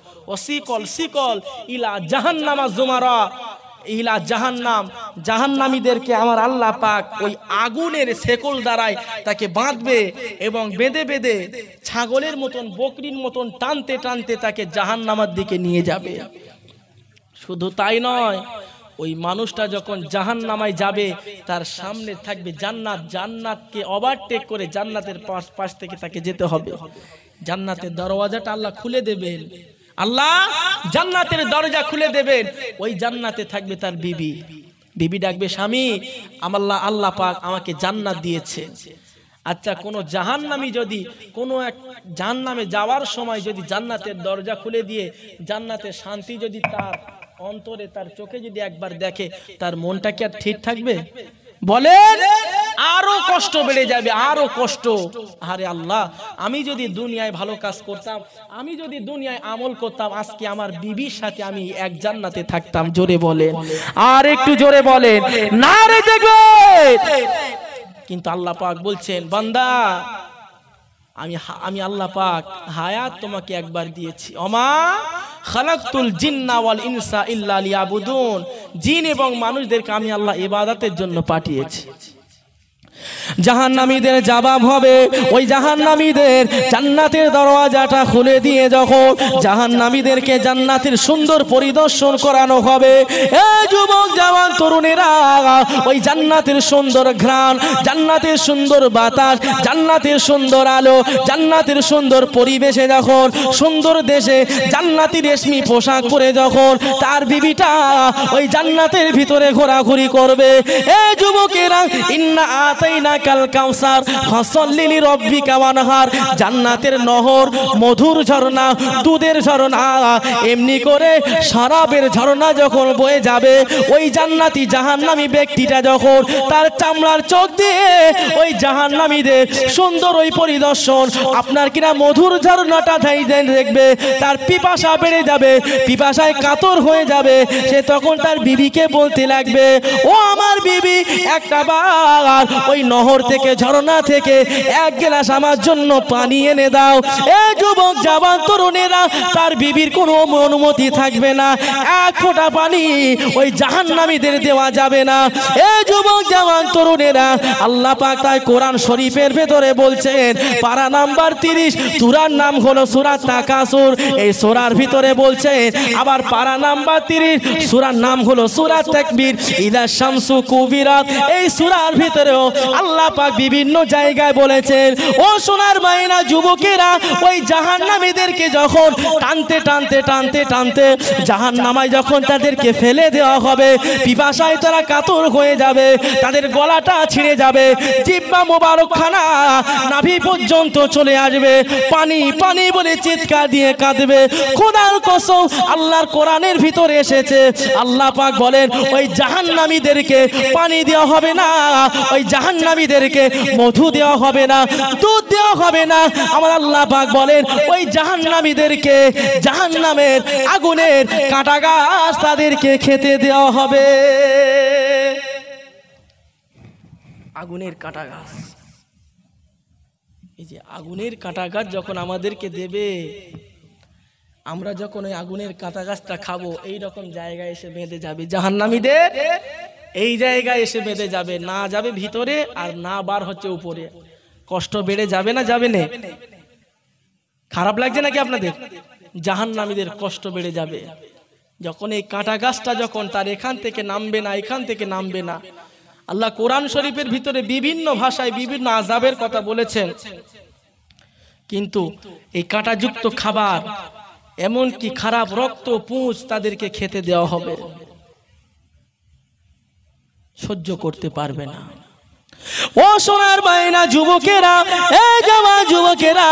সিকল ইলা জাহান্নামা জুমারা, ইলা জাহান্নাম, জাহান্নামীদেরকে আমার আল্লাহ পাক ওই আগুনের শেকল দ্বারাই তাকে বাঁধবে এবং বেঁধে বেঁধে ছাগলের মতন, বকরির মতন টানতে টানতে তাকে জাহান্নামের দিকে নিয়ে যাবে। শুধু তাই নয়, ওই মানুষটা যখন জাহান্নামায় যাবে তার সামনে থাকবে জান্নাত, জান্নাতকে ওভারটেক করে জান্নাতের পাশ থেকে তাকে যেতে হবে। জান্নাতের দরওয়াজাটা আল্লাহ খুলে দেবেন, আল্লাহ জান্নাতের দরজা খুলে দেবেন। ওই জান্নাতে থাকবে তার বিবি, বিবি ডাকবে স্বামী, আল্লাহ পাক আমাকে জান্নাত দিয়েছে। আচ্ছা, কোন জাহান্নামী যদি কোনো এক জাহান্নামে যাওয়ার সময় যদি জান্নাতের দরজা খুলে দিয়ে জান্নাতের শান্তি যদি তার অন্তরে, তার চোখে যদি একবার দেখে, তার মনটা কি আর ঠিক থাকবে? বলেন, আরো কষ্ট বেড়ে যাবে, আরো কষ্ট। আরে আল্লাহ, আমি যদি দুনিয়ায় ভালো কাজ করতাম, আমি যদি দুনিয়ায় আমল করতাম, আজকে আমার বিবির সাথে আমি এক জান্নাতে থাকতাম। জোরে বলেন, আর একটু জোরে বলেন, না রে দেখবে। কিন্তু আল্লাহ পাক বলছেন, বান্দা আমি আল্লাহ পাক হায়াত তোমাকে একবার দিয়েছি। ওমা খালাকতুল জিন্না ওয়াল ইনসা ইল্লা লিয়াবুদুন, জিন এবং মানুষদেরকে আমি আল্লাহ ইবাদতের জন্য পাঠিয়েছি। জাহান্নামীদের জবাব হবে, ওই জাহান্নামীদের জান্নাতের দরওয়াজাটা খুলে দিয়ে যখন জাহান্নামীদেরকে জান্নাতের সুন্দর পরিদর্শন করানো হবে, এই যুবক জওয়ান তরুণেরা, ওই জান্নাতের সুন্দর ঘ্রাণ, জান্নাতের সুন্দর বাতাস, জান্নাতের সুন্দর আলো, জান্নাতের সুন্দর পরিবেশে যখন সুন্দর দেশে জান্নাতি রেশমি পোশাক পরে যখন তার বিবিটা ওই জান্নাতের ভিতরে ঘোরাঘুরি করবে, এই যুবকেরা, ইন্না আতাইনাকাল কাউসার ফাসাল্লি লিরাব্বিকা ওয়ানহার, জান্নাতের নহর, মধুর ঝর্ণা, দুধের ঝর্ণা, এমনি করে শরাবের ঝর্ণা যখন বয়ে যাবে, ওই জান্নাতি জাহান্নামী ব্যক্তিটা যখন তার চামড়ার চোখ দিয়ে ওই জাহান্নামীদের সুন্দর ওই পরিদর্শন, আপনার কিনা মধুর ঝর্ণাটা দেখবে, তার পিপাসা বেড়ে যাবে, পিপাসায় কাতর হয়ে যাবে। সে তখন তার বিবিকে বলতে লাগবে, ও আমার বিবি, একটা বার ওই নহর থেকে, ঝর্ণা থেকে এক গ্লাস আমার জন্য পানি এনে দাও। এই যুবক জওয়ান তরুণেরা, তার বিবির কোনো অনুমতি থাকবে না, এক ফোঁটা পানি ওই জাহান্নামীদের দেওয়া যাবে না। এই যুবক জওয়ান তরুণেরা, আল্লাহ পাক তাই কোরআন শরীফের ভেতরে বলছেন, পারা নাম্বার 30, সূরার নাম হলো সূরা তাকাসুর। এই সূরার ভিতরে বলছেন, আবার পারা নাম্বার 30, সূরার নাম হলো সূরা তাকবীর, ইদা শামসু কুবিরাত। এই সূরার ভিতরেও আল্লাহ পাক বিভিন্ন জায়গায় বলেছেন, ও সোনার বাইনা যুবকেরা, ওই জাহান্নামীদেরকে যখন টানতে টানতে টানতে টানতে জাহান্নামায় যখন তাদেরকে ফেলে দেওয়া হবে, পিপাসায় তারা কাতর হয়ে যাবে, তাদের গলাটা ছিঁড়ে যাবে, জিহ্বা মোবারকখানা নাভি পর্যন্ত চলে আসবে, পানি পানি বলে চিৎকার দিয়ে কাঁদবে। খোদার কসম, আল্লাহর কোরআনের ভিতরে এসেছে, আল্লাহ পাক বলেন, ওই জাহান্নামীদেরকে পানি দেওয়া হবে না, ওই জাহান্নামীদেরকে মধু দেওয়া হবে না, দুধ দেওয়া হবে না। আমার আল্লাহ পাক বলেন, ওই জাহান্নামীদেরকে জাহান্নামের আগুনের কাঁটা গাছ তাদেরকে খেতে দেওয়া হবে। আগুনের কাঁটা গাছ, এই যে আগুনের কাঁটা গাছ যখন আমাদেরকে দেবে, আমরা যখন ওই আগুনের কাঁটা গাছটা খাবো, এইরকম জায়গায় এসে বেঁধে যাবে জাহান্নামীদের, এই জায়গায় এসে বেঁধে যাবে, না যাবে ভিতরে আর না বার হচ্ছে উপরে। কষ্ট বেড়ে যাবে না যাবে না? খারাপ লাগছে নাকি আপনাদের? জাহান্নামীদের কষ্ট বেড়ে যাবে যখন এই কাঁটা গাছটা যখন তার এখান থেকে নামবে না, এখান থেকে নামবে না। আল্লাহ কোরআন শরীফের ভিতরে বিভিন্ন ভাষায় বিভিন্ন আযাবের কথা বলেছেন, কিন্তু এই কাঁটাযুক্ত খাবার, এমনকি খারাপ রক্ত পুঁজ তাদেরকে খেতে দেওয়া হবে। সহ্য করতে পারবে না। ও সোনার বাইনা যুবকেরা, এ জওয়ান যুবকেরা,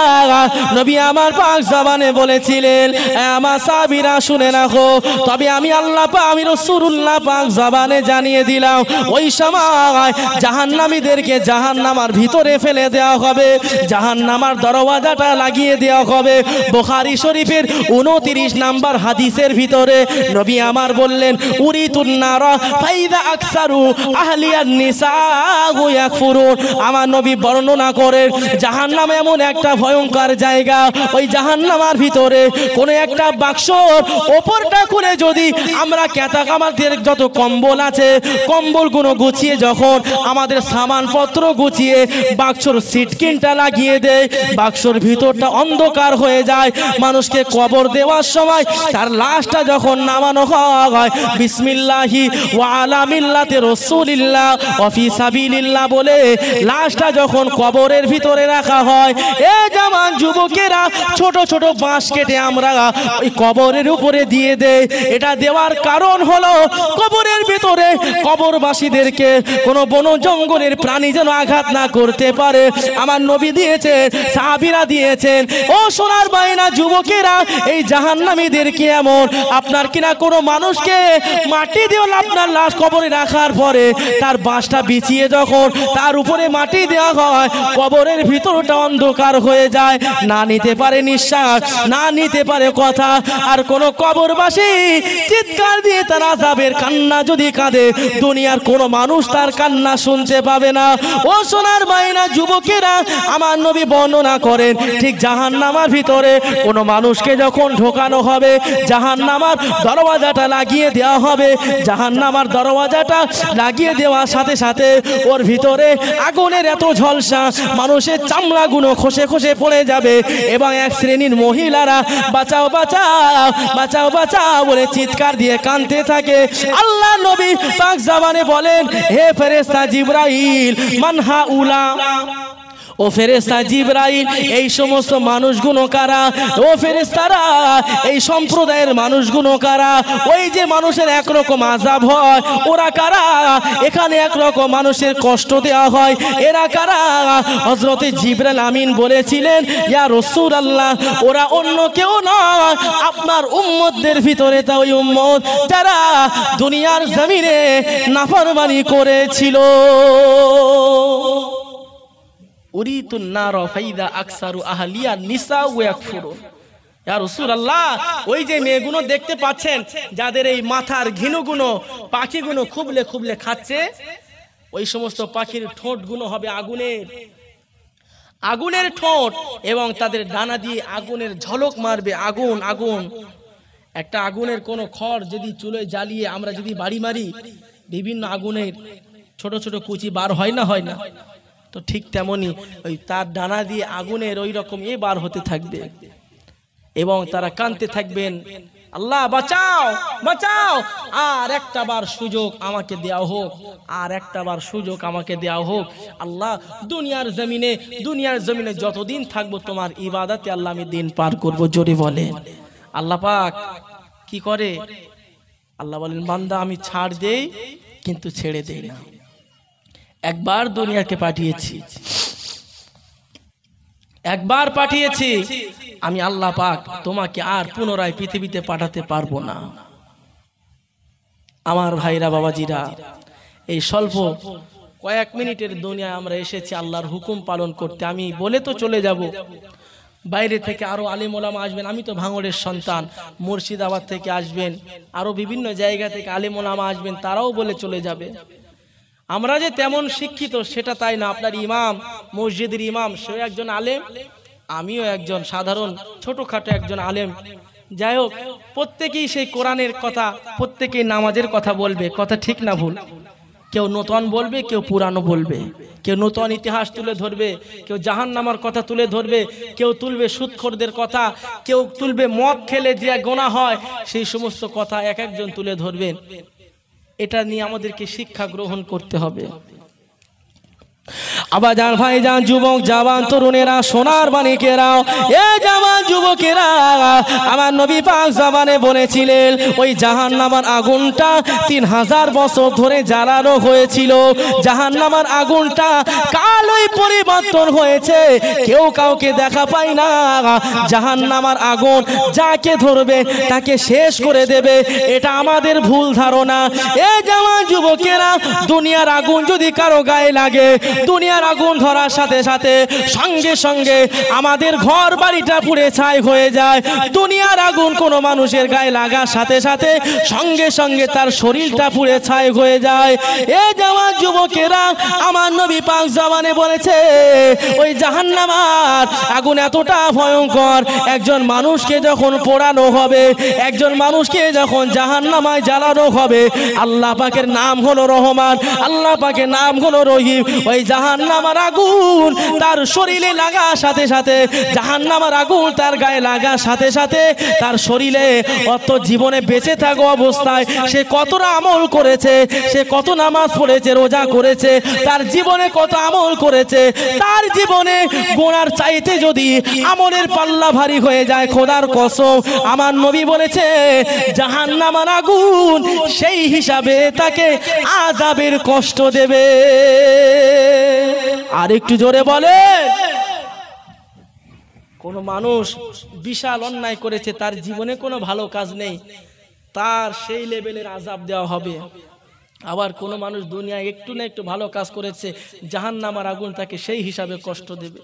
নবী আমার পাক জবানে বলেছিলেন, আমার সাহাবীরা শুনে রাখো, তবে আমি আল্লাহ পাক, আমি রাসূলুল্লাহ পাক জবানে জানিয়ে দিলাম, ওই সময় জাহান্নামীদেরকে জাহান্নামার ভিতরে ফেলে দেওয়া হবে, জাহান্নামার দরওয়াজাটা লাগিয়ে দেওয়া হবে। বুখারী শরীফের 29 নাম্বার হাদিসের ভিতরে নবী আমার বললেন, উরিতুন নারা ফাইদা আকসারু আহলিয়ান নিসা ইয়াকফুরুন। আমার নবী বর্ণনা করেন, জাহান্নাম এমন একটা ভয়ঙ্কর জায়গা, ওই জাহান্নামের ভিতরে কোন একটা বাক্সর ওপরটা খুলে যদি আমরা আমাদের যত কম্বল আছে কম্বলগুলো গুছিয়ে যখন আমাদের সামানপত্র গুছিয়ে বাক্সর সিটকিনটা লাগিয়ে দেয়, বাক্সর ভিতরটা অন্ধকার হয়ে যায়। মানুষকে কবর দেওয়ার সময় তার লাশটা যখন নামানো হয়, বিসমিল্লাহি ওয়া আলা মিল্লাতি রাসূলিল্লাহ ওয়া ফি সাবিলিল্লাহ বলে লাশটা যখন কবরের ভিতরে রাখা হয়, এ জওয়ান যুবকেরা, ছোট ছোট বাঁশ কেটে আমরা ওই কবরের উপরে দিয়ে দেই। এটা দেওয়ার কারণ হলো কবরের ভিতরে কবরবাসীদেরকে কোনো বন জঙ্গলের প্রাণী যেন আঘাত না করতে পারে। আমার নবী দিয়েছেন, সাহাবীরা দিয়েছেন। ও সোনার বাইনা যুবকেরা, এই জাহান্নামীদেরকে এমন আপনার কিনা কোনো মানুষকে মাটি দিয়ে আপনার লাশ কবরে রাখার পরে তার বাঁশটা বিছিয়ে যখন তার উপরে মাটি দেওয়া হয়, কবরের ভিতরটা অন্ধকার হয়ে যায়, না নিতে পারে নিঃশ্বাস, না নিতে পারে কথা। আর কোন কবরবাসী চিৎকার দিয়ে তার আযাবের কান্না যদি কাঁদে, দুনিয়ার কোন মানুষ তার কান্না শুনতে পাবে না। ও সোনার বাইনা যুবকেরা, আমার নবী বর্ণনা করেন, ঠিক জাহান্নামের ভিতরে কোন মানুষকে যখন ঢোকানো হবে, জাহান্নামের দরওয়াজাটা লাগিয়ে দেওয়া হবে, জাহান্নামের দরওয়াজাটা লাগিয়ে দেওয়ার সাথে সাথে ওর ভিতরে আগুনের এত ঝলসা, মানুষের চামড়াগুলো খসে খসে পড়ে যাবে, এবং এক শ্রেণীর মহিলারা বাঁচাও বাঁচাও বাঁচাও বাঁচাও বলে চিৎকার দিয়ে কাঁদতে থাকে। আল্লাহ নবী পাক জবানে বলেন, হে ফেরেশতা জিবরাইল, মানহা উলা, ও ফেরেশতা জিবরাইল, এই সমস্ত মানুষগুলো কারা? ও ফেরেশতারা, এই সম্প্রদায়ের মানুষগুলো কারা? ওই যে মানুষের একরকম আযাব হয়, ওরা কারা? এখানে একরকম মানুষের কষ্ট দেওয়া হয়, এরা কারা? হযরতে জিবরাইল আমিন বলেছিলেন, ইয়া রাসূলুল্লাহ, ওরা অন্য কেউ নয়, আপনার উম্মতদের ভিতরে তা ওই উম্মত যারা দুনিয়ার জমিনে নাফরমানি করেছিল। উরিতুন নারা ফাইদা আকসারু আহলিয়া নিসা ইয়াকফুরুন। ইয়া রাসূলুল্লাহ, ওই যে মেয়েগুলো দেখতে পাচ্ছেন, যাদের এই মাথার ঘিনুগুলো পাখিগুলো খুবলে খুবলে খাচ্ছে, ওই সমস্ত পাখির ঠোঁটগুলো হবে আগুনের ঠোঁট, এবং তাদের ডানা দিয়ে আগুনের ঝলক মারবে। আগুন আগুন একটা আগুনের কোনো খড় যদি চুলোয় জ্বালিয়ে আমরা যদি বাড়ি মারি, বিভিন্ন আগুনের ছোট ছোট কুচি বার হয় না, হয় না? তো ঠিক তেমনি ওই তার ডানা দিয়ে আগুনের ওই রকম বার হতে থাকবে, এবং তারা কাঁদতে থাকবেন, আল্লাহ বাঁচাও বাঁচাও, আর একটা বার সুযোগ আমাকে দেওয়া হোক, আর একটা বার সুযোগ আমাকে দেওয়া হোক। আল্লাহ, দুনিয়ার জমিনে যতদিন থাকবো তোমার ইবাদতে আল্লাহ আমি দিন পার করব। জোরে বলেন। আল্লাহ পাক কি করে? আল্লাহ বলেন, বান্দা আমি ছাড় দেই কিন্তু ছেড়ে দেই না। একবার দুনিয়াকে একবার পাঠিয়েছি আমি আল্লাহ পাক, তোমাকে আর পুনরায় পৃথিবীতে পাঠাতে পারবো না। আমার ভাইরা বাবাজিরা, এই স্বল্প কয়েক মিনিটের দুনিয়ায় আমরা এসেছি আল্লাহর হুকুম পালন করতে। আমি বলে তো চলে যাব, বাইরে থেকে আরো আলেম ওলামা আসবেন। আমি তো ভাঙড়ের সন্তান, মুর্শিদাবাদ থেকে আসবেন, আরো বিভিন্ন জায়গা থেকে আলেম ওলামা আসবেন, তারাও বলে চলে যাবে। আমরা যে তেমন শিক্ষিত সেটা তাই না। আপনার ইমাম, মসজিদের ইমাম, সেও একজন আলেম, আমিও একজন সাধারণ ছোটখাটো একজন আলেম। যাই হোক, প্রত্যেকেই সেই কোরআনের কথা, প্রত্যেকেই নামাজের কথা বলবে, কথা ঠিক না ভুল? কেউ নতুন বলবে, কেউ পুরানো বলবে, কেউ নতুন ইতিহাস তুলে ধরবে, কেউ জাহান্নামের কথা তুলে ধরবে, কেউ তুলবে সুদখোরদের কথা, কেউ তুলবে মদ খেলে যে গোনা হয় সেই সমস্ত কথা এক একজন তুলে ধরবেন। এটা নিয়ে আমাদেরকে শিক্ষা গ্রহণ করতে হবে। আবাজান ভাইজান, যুবক জওয়ান তরুণেরা, সোনার মানিকেরা, এ জওয়ান যুবকেরা, আমার নবী পাক জবানে বলেছিলেন ওই জাহান্নামের আগুনটা 3000 বছর ধরে জ্বালানো হয়েছিল। জাহান্নামের আগুনটা কালোই পরিবর্তন হয়েছে, কেউ কাউকে দেখা পায় না। জাহান্নামের আগুন যাকে ধরবে তাকে শেষ করে দেবে, এটা আমাদের ভুল ধারণা। এ জওয়ান যুবকেরা, দুনিয়ার আগুন যদি কারো গায়ে লাগে, দুনিয়ার আগুন ধরার সাথে সাথে সঙ্গে সঙ্গে আমাদের ঘর বাড়িটা পুড়ে ছাই হয়ে যায়। দুনিয়ার আগুন কোনো মানুষের গায়ে লাগার সাথে সাথে সঙ্গে সঙ্গে তার শরীরটা পুড়ে ছাই হয়ে যায়। এ জওয়ান যুবকেরা, আমার নবী পাক জবানে বলেছে ওই জাহান্নামের আগুন এতটা ভয়ঙ্কর, একজন মানুষকে যখন পোড়ানো হবে, একজন মানুষকে যখন জাহান্নামায় জ্বালানো হবে, আল্লাহ পাকের নাম হলো রহমান, আল্লাহ পাকের নাম হলো রহিম। ওই জাহান্নামের আগুন তার শরীরে লাগার সাথে সাথে, জাহান্নামের আগুন তার গায়ে লাগার সাথে সাথে তার শরীরে অত জীবনে বেঁচে থাকা অবস্থায় সে কতটা আমল করেছে, সে কত নামাজ পড়েছে, রোজা করেছে, তার জীবনে কত আমল করেছে, তার জীবনে গোনার চাইতে যদি আমলের পাল্লা ভারী হয়ে যায়, খোদার কসম আমার নবী বলেছে জাহান্নামের আগুন সেই হিসাবে তাকে আযাবের কষ্ট দেবে। আর একটু জোরে বলে, কোন মানুষ বিশাল অন্যায় করেছে, তার জীবনে কোনো ভালো কাজ নেই, তার সেই লেভেলের আযাব দেওয়া হবে। আবার কোন মানুষ দুনিয়ায় একটু না একটু ভালো কাজ করেছে, জাহান্নামের আগুন তাকে সেই হিসাবে কষ্ট দেবে।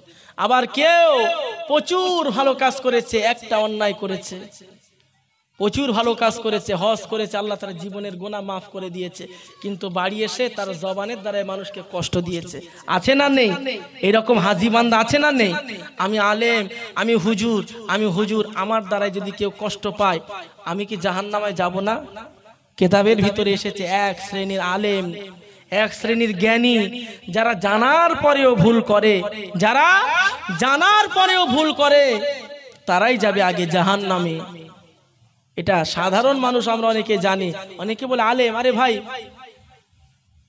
আবার কেউ প্রচুর ভালো কাজ করেছে, একটা অন্যায় করেছে, প্রচুর ভালো কাজ করেছে, হজ করেছে, আল্লাহ তার জীবনের গুনাহ মাফ করে দিয়েছে, কিন্তু বাড়ি এসে তার জবানের দ্বারাই মানুষকে কষ্ট দিয়েছে। আছে না নেই? এরকম হাজি বান্দা আছে না নেই? আমি আলেম, আমি হুজুর, আমার দ্বারাই যদি কেউ কষ্ট পায়, আমি কি জাহান্নামায় যাব না? কিতাবের ভিতরে এসেছে এক শ্রেণীর আলেম, এক শ্রেণীর জ্ঞানী, যারা জানার পরেও ভুল করে, যারা জানার পরেও ভুল করে, তারাই যাবে আগে জাহান্নামে। এটা সাধারণ মানুষ আমরা অনেকে জানি। অনেকে বলে আলেম, আরে ভাই,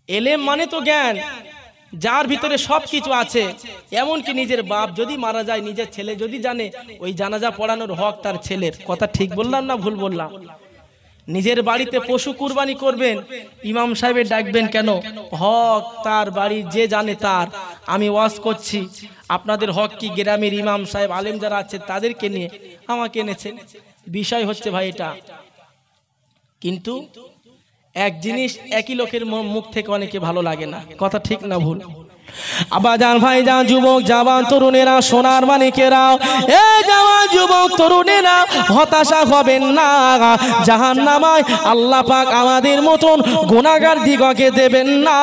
এলেম মানে তো জ্ঞান, যার ভিতরে সবকিছু আছে। এমনকি নিজের বাপ যদি মারা যায়, নিজের ছেলে যদি জানে, ওই জানাজা পড়ানোর হক তার ছেলের। কথা ঠিক বললাম না ভুল বললাম? নিজের বাড়িতে পশু কুরবানি করবেন, ইমাম সাহেবের ডাকবেন কেন? হক তার বাড়ি যে জানে তার। আমি ওয়াজ করছি, আপনাদের হক কি গ্রামের ইমাম সাহেব আলেম যারা আছে তাদেরকে নিয়ে, আমাকে এনেছেন। বিষয় হচ্ছে ভাই এটা, কিন্তু এক জিনিস একই লোকের মুখ থেকে অনেকে ভালো লাগে না। কথা ঠিক না ভুল? আবাজান ভাইজান, যুবক জওয়ান তরুণেরা, সোনার মানিকেরা, এ জওয়ান যুবক তরুণেরা, হতাশা হবেন না। জাহান্নামায় আল্লাহ পাক আমাদের মতন গুনাহগার দিগকে দেবেন না।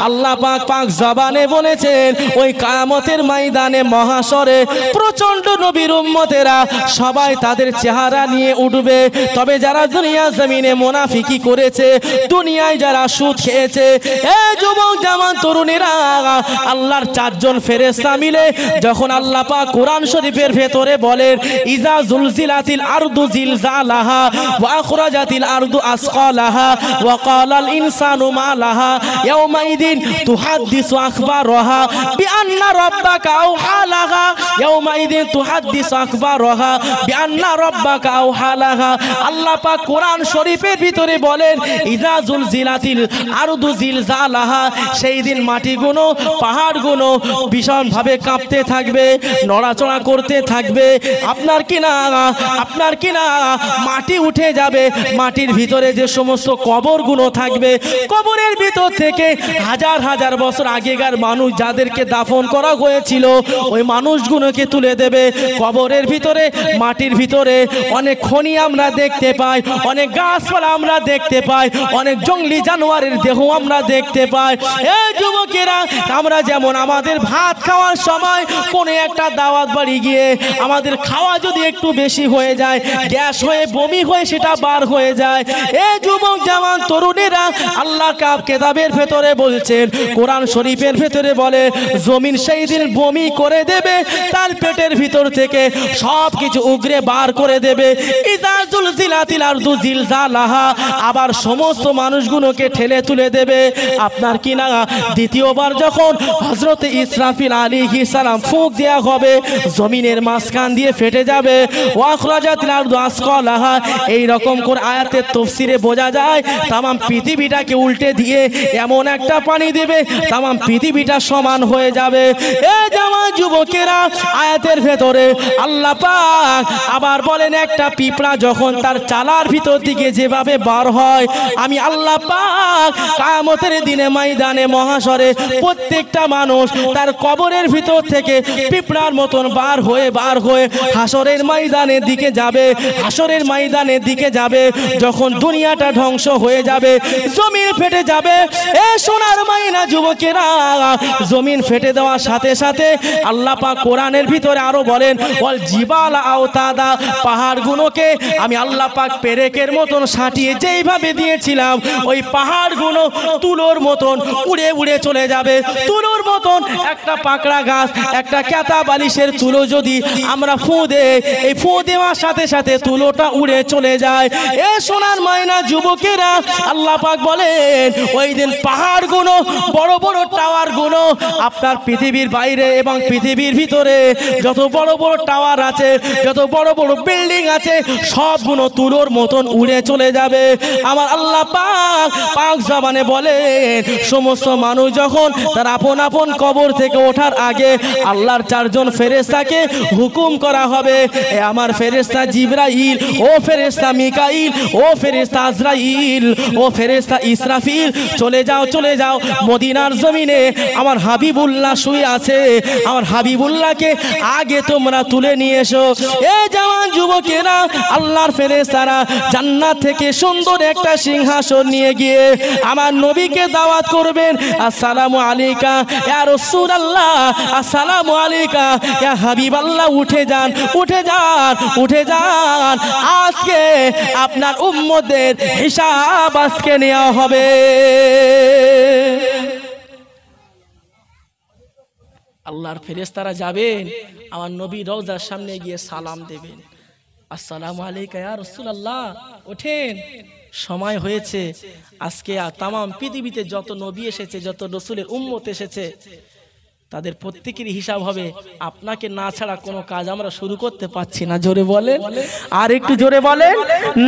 আল্লাহ পাক জবানে বলেছেন ওই কিয়ামতের ময়দানে মহাশরে প্রচন্ড নবীর উম্মতেরা সবাই তাদের চেহারা নিয়ে উঠবে। তবে যারা দুনিয়া জমিনে মুনাফিকি করেছে, দুনিয়ায় যারা সুদ খেয়েছে, এ যুবক জওয়ান তরুণেরা, আল্লাহর 4 জন ফেরেশতা মিলে যখন আল্লাহ পাক কোরআন শরীফের ভেতরে বলেন ইজা জুলজিলাতিল আরদু জিলজালাহা ওয়া আখরাজাতিল আরদু আসকালাহা ওয়া ক্বালাল ইনসানু মা লাহা ইয়াউমাইদিন তুহাদ্দিসু আখবারাহা বিআন্না রাব্বাকা আওহা লাহা ইয়াউমাইদিন তুহাদ্দিসু আখবারাহা বিআন্না রাব্বাকা আওহা লাহা। আল্লাহ পাক কোরআন শরীফের ভিতরে বলেন ইজা জুলজিলাতিল আরদু জিলজালাহা, সেই দিন মাটিগুলো, পাহাড়গুলো ভীষণভাবে কাঁপতে থাকবে, নড়াচড়া করতে থাকবে। আপনার কিনা মাটি উঠে যাবে। মাটির ভিতরে যে সমস্ত কবরগুলো থাকবে, কবরের ভিতর থেকে হাজার হাজার বছর আগেকার মানুষ যাদেরকে দাফন করা হয়েছিল, ওই মানুষগুলোকে তুলে দেবে। কবরের ভিতরে, মাটির ভিতরে অনেক খনি আমরা দেখতে পাই, অনেক গাছপালা আমরা দেখতে পাই, অনেক জঙ্গলি জানোয়ারের দেহ আমরা দেখতে পাই। এই যুবকেরা, আমরা যেমন আমাদের ভাত খাওয়ার সময় কোনো একটা দাওয়াত বাড়ি গিয়ে আমাদের খাওয়া যদি একটু বেশি হয়ে যায়, গ্যাস হয়ে বমি হয়ে সেটা বার হয়ে যায়। এই যুবক জওয়ান তরুণেরা, আল্লাহ কিতাবের ভেতরে বলছেন, কোরআন শরীফের ভেতরে বলে জমিন সেই দিন বমি করে দেবে, তার পেটের ভিতর থেকে সব কিছু উগরে বার করে দেবে। ইজা জুলজিলাতিল আরদু জিলজালাহা, আবার সমস্ত মানুষগুলোকে ঠেলে তুলে দেবে। আপনার কিনা দ্বিতীয়বার যখন যখন হযরতে ইসরাফিল আলাইহিস সালাম ফুঁক দেয়া হবে, জমিনের মাঝখান দিয়ে ফেটে যাবে। ওয়াখরাজাতিল আরদু আসকালাহা, এই রকম করে আয়াতের তাফসীরে বোঝা যায় তামাম পৃথিবীটাকে উল্টে দিয়ে এমন একটা পানি দেবে তামাম পৃথিবীটা সমান হয়ে যাবে। এই জামাত যুবকেরা, আয়াতের ভেতরে আল্লাহ পাক আবার বলেন একটা পিঁপড়া যখন তার চালার ভিতর দিকে যেভাবে বার হয়, আমি আল্লাহ পাক কিয়ামতের দিনে ময়দানে মহাশরে প্রত্যেকটা মানুষ তার কবরের ভিতর থেকে পিঁপড়ার মতন বার হয়ে হাসরের ময়দানের দিকে যাবে। হাসরের ময়দানের দিকে যাবে যখন দুনিয়াটা ধ্বংস হয়ে যাবে, জমিন ফেটে যাবে। এ সোনার মাইনা যুবকেরা, জমিন ফেটে দেওয়ার সাথে সাথে আল্লাহ পাক কোরআনের ভিতরে আরো বলেন ওয়াল জিবালা আওতাদা, পাহাড়গুলোকে আমি আল্লাহ পাক পেরেকের মতন সাঁটিয়ে যেইভাবে দিয়েছিলাম ওই পাহাড়গুলো তুলোর মতন উড়ে উড়ে চলে যাবে। তুলোর মতন একটা পাকড়া গাছ, একটা ক্যাতা বালিশের তুলো যদি আমরা ফুঁ দেই, এই ফুঁ দেওয়ার সাথে সাথে তুলোটা উড়ে চলে যায়। এ সোনার মাইনা যুবকেরা, আল্লাহ পাক বলেন ওই দিন পাহাড়গুলো, বড় বড় টাওয়ারগুলো, আপনার পৃথিবীর বাইরে এবং পৃথিবীর ভিতরে যত বড় বড় টাওয়ার আছে, যত বড় বড় বিল্ডিং আছে, সবগুলো তুলোর মতন উড়ে চলে যাবে। আমার আল্লাহ পাক জবানে বলেন সমস্ত মানুষ যখন তার আপন আপন কবর থেকে ওঠার আগে আল্লাহর চারজন ফেরেশতাকে হুকুম করা হবে, এ আমার ফেরেশতা জিবরাইল, ও ফেরেশতা মিকাইল, ও ফেরেশতা আজরাইল, ও ফেরেশতা ইসরাফিল, চলে যাও চলে যাও মদিনার জমিনে আমার হাবিবুল্লাহ শুয়ে আছে, আমার হাবিবুল্লাহকে আগে তোমরা তুলে নিয়ে এসো। এ জওয়ান যুবকেরা, আল্লাহর ফেরেশতারা জান্নাত থেকে সুন্দর একটা সিংহাসন নিয়ে গিয়ে আমার নবীকে দাওয়াত করবেন, আসসালামু আলাইকা ইয়া রাসূলুল্লাহ, আসসালামু আলাইকা ইয়া হাবিবাল্লাহ, উঠে যান উঠে যান উঠে যান, আজকে আপনার উম্মতের হিসাব আজকে নেওয়া হবে। আল্লাহর ফেরেশতারা যাবেন, আমার নবী রওজার সামনে গিয়ে সালাম দেবেন, আসসালামু আলাইকা ইয়া রাসূলুল্লাহ, ওঠেন, সময় হয়েছে। আজকে তামাম পৃথিবীতে যত নবী এসেছে, যত রাসূলের উম্মত এসেছে, তাদের প্রত্যেকেরই হিসাব হবে। আপনাকে না ছাড়া কোনো কাজ আমরা শুরু করতে পারছি না। জোরে বলেন, আর একটু জোরে বলেন,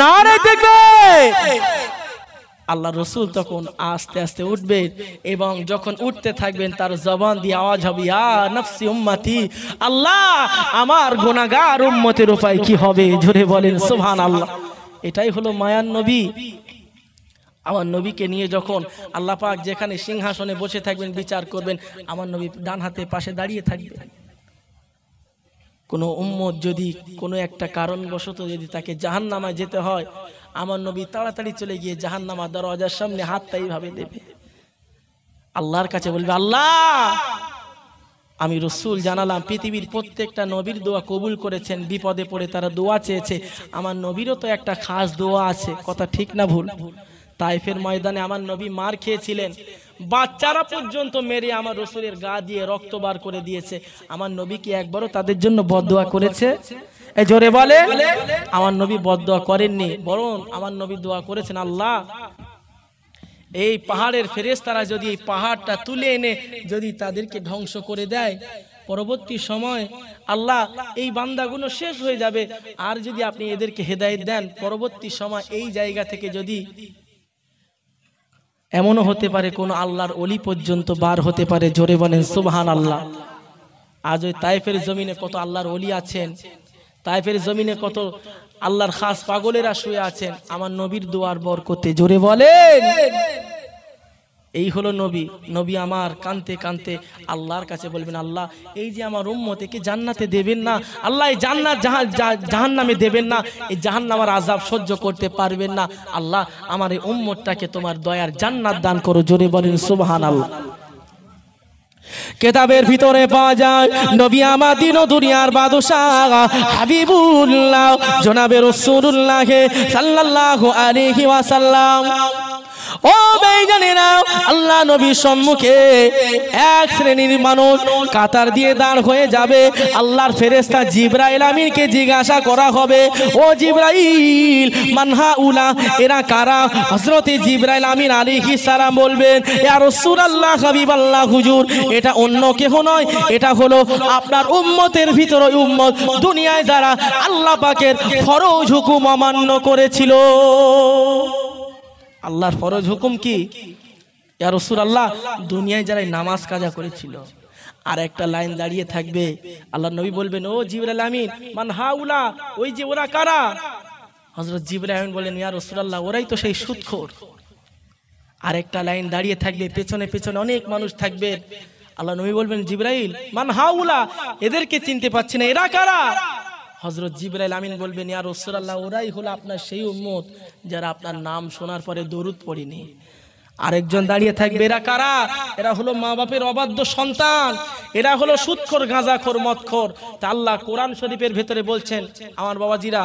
নারে তাকবীর। আল্লাহ রসুল তখন আস্তে আস্তে উঠবেন এবং যখন উঠতে থাকবেন তার জবান দিয়ে আওয়াজ হবে, ইয়া নফসি উম্মতি, আল্লাহ আমার গুনাহগার উম্মতের উপায় কি হবে? জোরে বলেন সুবহানাল্লাহ। এটাই হলো মায়ার নবী। আমার নবীকে নিয়ে যখন আল্লাহ পাক যেখানে সিংহাসনে বসে থাকবেন, বিচার করবেন, আমার নবী ডান হাতে পাশে দাঁড়িয়ে থাকবেন। কোনো উম্মত যদি কোনো একটা কারণবশত যদি তাকে জাহান্নামে যেতে হয়, আমার নবী তাড়াতাড়ি চলে গিয়ে জাহান্নামের দরজার সামনে হাতটা এইভাবে দেবে, আল্লাহর কাছে বলবে, আল্লাহ আমি রসুল জানালাম পৃথিবীর প্রত্যেকটা নবীর দোয়া কবুল করেছেন, বিপদে পড়ে তারা দোয়া চেয়েছে, আমার নবীরও তো একটা খাস দোয়া আছে। কথা ঠিক না ভুল? তাইফের ময়দানে আমার নবী মার খেয়েছিলেন, বাচ্চারা পর্যন্ত মেরে আমার রসুলের গা দিয়ে রক্ত বার করে দিয়েছে। আমার নবী কি একবারও তাদের জন্য বদদোয়া করেছে? এই জোরে বলে, আমার নবী বদদোয়া করেননি, বরং আমার নবী দোয়া করেছেন, আল্লাহ এই পাহাড়ের ফেরেশতারা যদি এই পাহাড়টা তুলে এনে যদি তাদেরকে ধ্বংস করে দেয়, পরবর্তী সময় আল্লাহ এই বান্দাগুলো শেষ হয়ে যাবে। আর যদি আপনি এদেরকে হেদায়েত দেন, পরবর্তী সময় এই জায়গা থেকে যদি এমনও হতে পারে কোন আল্লাহর ওলি পর্যন্ত বার হতে পারে। জোরে বলেন সুবহানাল্লাহ। আজ ওই তাইফের জমিনে কত আল্লাহর ওলি আছেন, তাইফের জমিনে কত আল্লাহর খাস পাগলেরা শুয়ে আছেন আমার নবীর দোয়ার বরকতে। জোরে বলেন, এই হলো নবী। নবী আমার কানতে কানতে আল্লাহর কাছে বলবেন, আল্লাহ এই যে আমার উম্মতকে জান্নাতে দেবেন না, আল্লাহ এই জান্নাত জাহান্নামে দেবেন না, এই জাহান্নামের আযাব সহ্য করতে পারবেন না, আল্লাহ আমার এই উম্মতটাকে তোমার দয়ার জান্নাত দান করো। জোরে বলেন সুবহানাল্লাহ। কিতাবের ভিতরে পাওয়া যায় নবী আমার দিন ও দুনিয়ার বাদশাহ হাবিবুল্লাহ জনাবে রাসূলুল্লাহ সাল্লাল্লাহু আলাইহি ওয়াসাল্লাম ও বেঈমানেরা, আল্লাহ নবীর সম্মুখে এক শ্রেণীর মানুষ কাতার দিয়ে দাঁড় হয়ে যাবে। আল্লাহর ফেরেশতা জিবরাইল আমিনকে জিজ্ঞাসা করা হবে, ও জিবরাইল মান হাউলা, এরা কারা? হযরতে জিবরাইল আমিন আলাইহিস সালাম বলবেন, ইয়া রাসূলুল্লাহ, হাবিবাল্লাহ, হুজুর, এটা অন্য কেহ নয়, এটা হলো আপনার উম্মতের ভিতরে উম্মত, দুনিয়ায় যারা আল্লাহ পাকের ফরজ হুকুম অমান্য করেছিল। আল্লাহর ফরজ হুকুম কি? ইয়া রাসূলুল্লাহ, দুনিয়ায় যারা নামাজ কাজা করেছিল। আর একটা লাইন দাঁড়িয়ে থাকবে, আল্লাহ নবী বলবেন, ও জিবরাইল আমিন মান হাউলা, ওই যে ওরা কারা? হযরত জিবরাইল আমিন বলেন, ইয়া রাসূলুল্লাহ, ওরাই তো সেই সুদখোর। আর একটা লাইন দাঁড়িয়ে থাকবে, পেছনে পেছনে অনেক মানুষ থাকবে। আল্লাহ নবী বলবেন, জিবরাইল মান হাউলা, এদেরকে চিনতে পাচ্ছি না, এরা কারা? হযরত জিবরাইল আমিন বলবেন, ইয়া রাসূলুল্লাহ, ওরাই হলো আপনার সেই উম্মত যারা আপনার নাম শোনার পরে দরুদ পড়েনি। আরেকজন দাঁড়িয়ে থাকবে, এরা কারা? এরা হলো মা বাপের অবাধ্য সন্তান, এরা হলো সুদখোর, গাঁজাখোর, মদখোর। তা আল্লাহ কোরআন শরীফের ভেতরে বলছেন, আমার বাবাজিরা,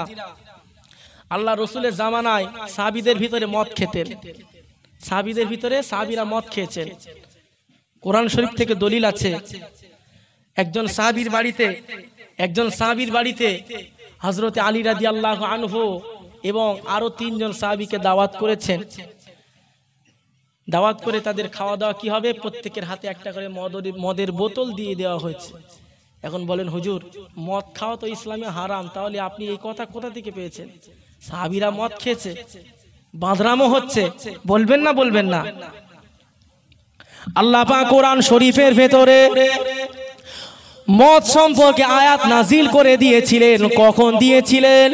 আল্লাহ রসুলের জামানায় সাহাবীদের ভিতরে মদ খেতেন, সাহাবীদের ভিতরে সাহাবীরা মদ খেয়েছেন। কোরআন শরীফ থেকে দলিল আছে, একজন সাহাবীর বাড়িতে হযরতে আলী রাদিয়াল্লাহু আনহু এবং আরো 3 জন সাহাবীকে দাওয়াত করেছেন। দাওয়াত করে তাদের খাওয়া দাওয়া কি হবে, প্রত্যেকের হাতে একটা করে মদের বোতল দিয়ে দেওয়া হয়েছে। এখন বলেন, হুজুর, মদ খাওয়া তো ইসলামে হারাম, তাহলে আপনি এই কথা কোথা থেকে পেয়েছেন? সাহাবীরা মদ খেয়েছে, বাঁদরামও হচ্ছে, বলবেন না বলবেন না? আল্লাহ পাক কোরআন শরীফের ভেতরে মদ সম্পর্কে আয়াত নাজিল করে দিয়েছিলেন। কখন দিয়েছিলেন?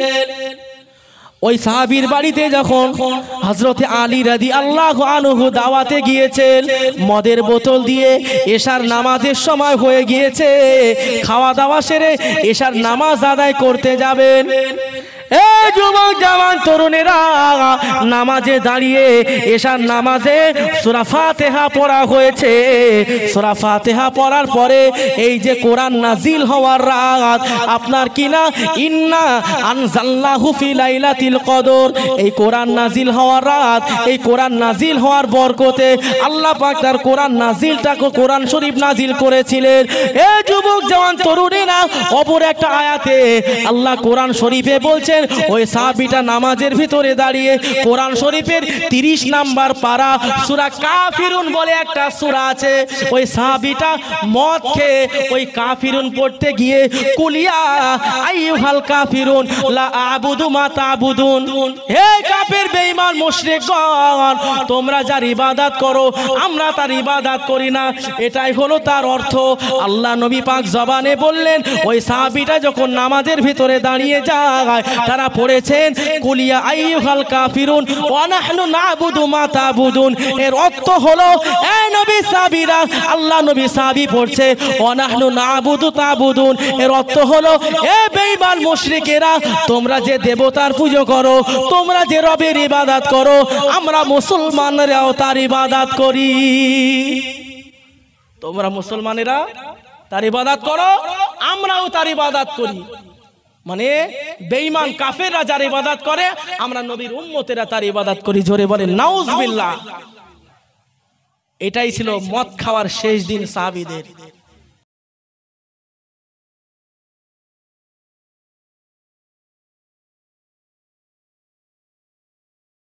ওই সাহাবীর বাড়িতে যখন হযরতে আলী রাদিয়াল্লাহু আনহু দাওয়াতে গিয়েছেন, মদের বোতল দিয়ে এশার নামাজের সময় হয়ে গিয়েছে, খাওয়া দাওয়া সেরে এশার নামাজ আদায় করতে যাবেন। এ যুবক জওয়ান তরুণেরা, নামাজে দাঁড়িয়ে এশার নামাজে সূরা ফাতিহা পড়া হয়েছে। সূরা ফাতিহা পড়ার পরে এই যে কোরআন নাজিল হওয়ার রাত, আপনার কিনা ইন্না আনজালনাহু ফি লাইলাতিল কদর, এই কোরআন নাজিল হওয়ার রাত, এই কোরআন নাজিল হওয়ার বরকতে আল্লাহ পাক তার কোরআন নাজিলটাকে কোরআন শরীফ নাজিল করেছিলেন। এ যুবক জওয়ান তরুণেরা, অপর একটা আয়াতে আল্লাহ কোরআন শরীফে বলছেন, ওই সাহাবীটা নামাজের ভিতরে দাঁড়িয়ে কোরআন শরীফের 30 নাম্বার পারা সূরা কাফিরুন বলে একটা সূরা আছে, ওই সাহাবীটা মদ খেয়ে ওই কাফিরুন পড়তে গিয়ে, কুলিয়া আইয়ুহাল কাফিরুন লা আবুদু মা তাবুদুন, হে কাফের বেঈমান মুশরিকগণ, তোমরা যার ইবাদত করো আমরা তার ইবাদত করি না। এটাই হলো তার অর্থ। আল্লাহ নবী পাক জবানে বললেন, ওই সাহাবীটা যখন নামাজের ভিতরে দাঁড়িয়ে যায়, তারা পড়েছেন কুলিয়া আইয়ুহাল কাফিরুন ওয়া নাহনু না'বুদু মা তা'বুদুন। এর অর্থ হলো, এ নবী সাহাবীরা, আল্লাহ নবী সাহাবী পড়ছে ওয়া নাহনু না'বুদু তা'বুদুন, এর অর্থ হলো, এ বেঈমান মুশরিকেরা, তোমরা যে দেবতার পূজা করো, তোমরা যে রবের ইবাদত করো, আমরা মুসলমানরাও তার ইবাদত করি। তোমরা মুসলমানেরা তার ইবাদত করো, আমরাও তার ইবাদত করি। মানে বেঈমান কাফেররা যার ইবাদত করে, আমরা নবীর উম্মতেরা তার ইবাদত করি। জোরে বলেন নাউজুবিল্লাহ। এটাই ছিল মদ খাওয়ার শেষ দিন সাহাবীদের।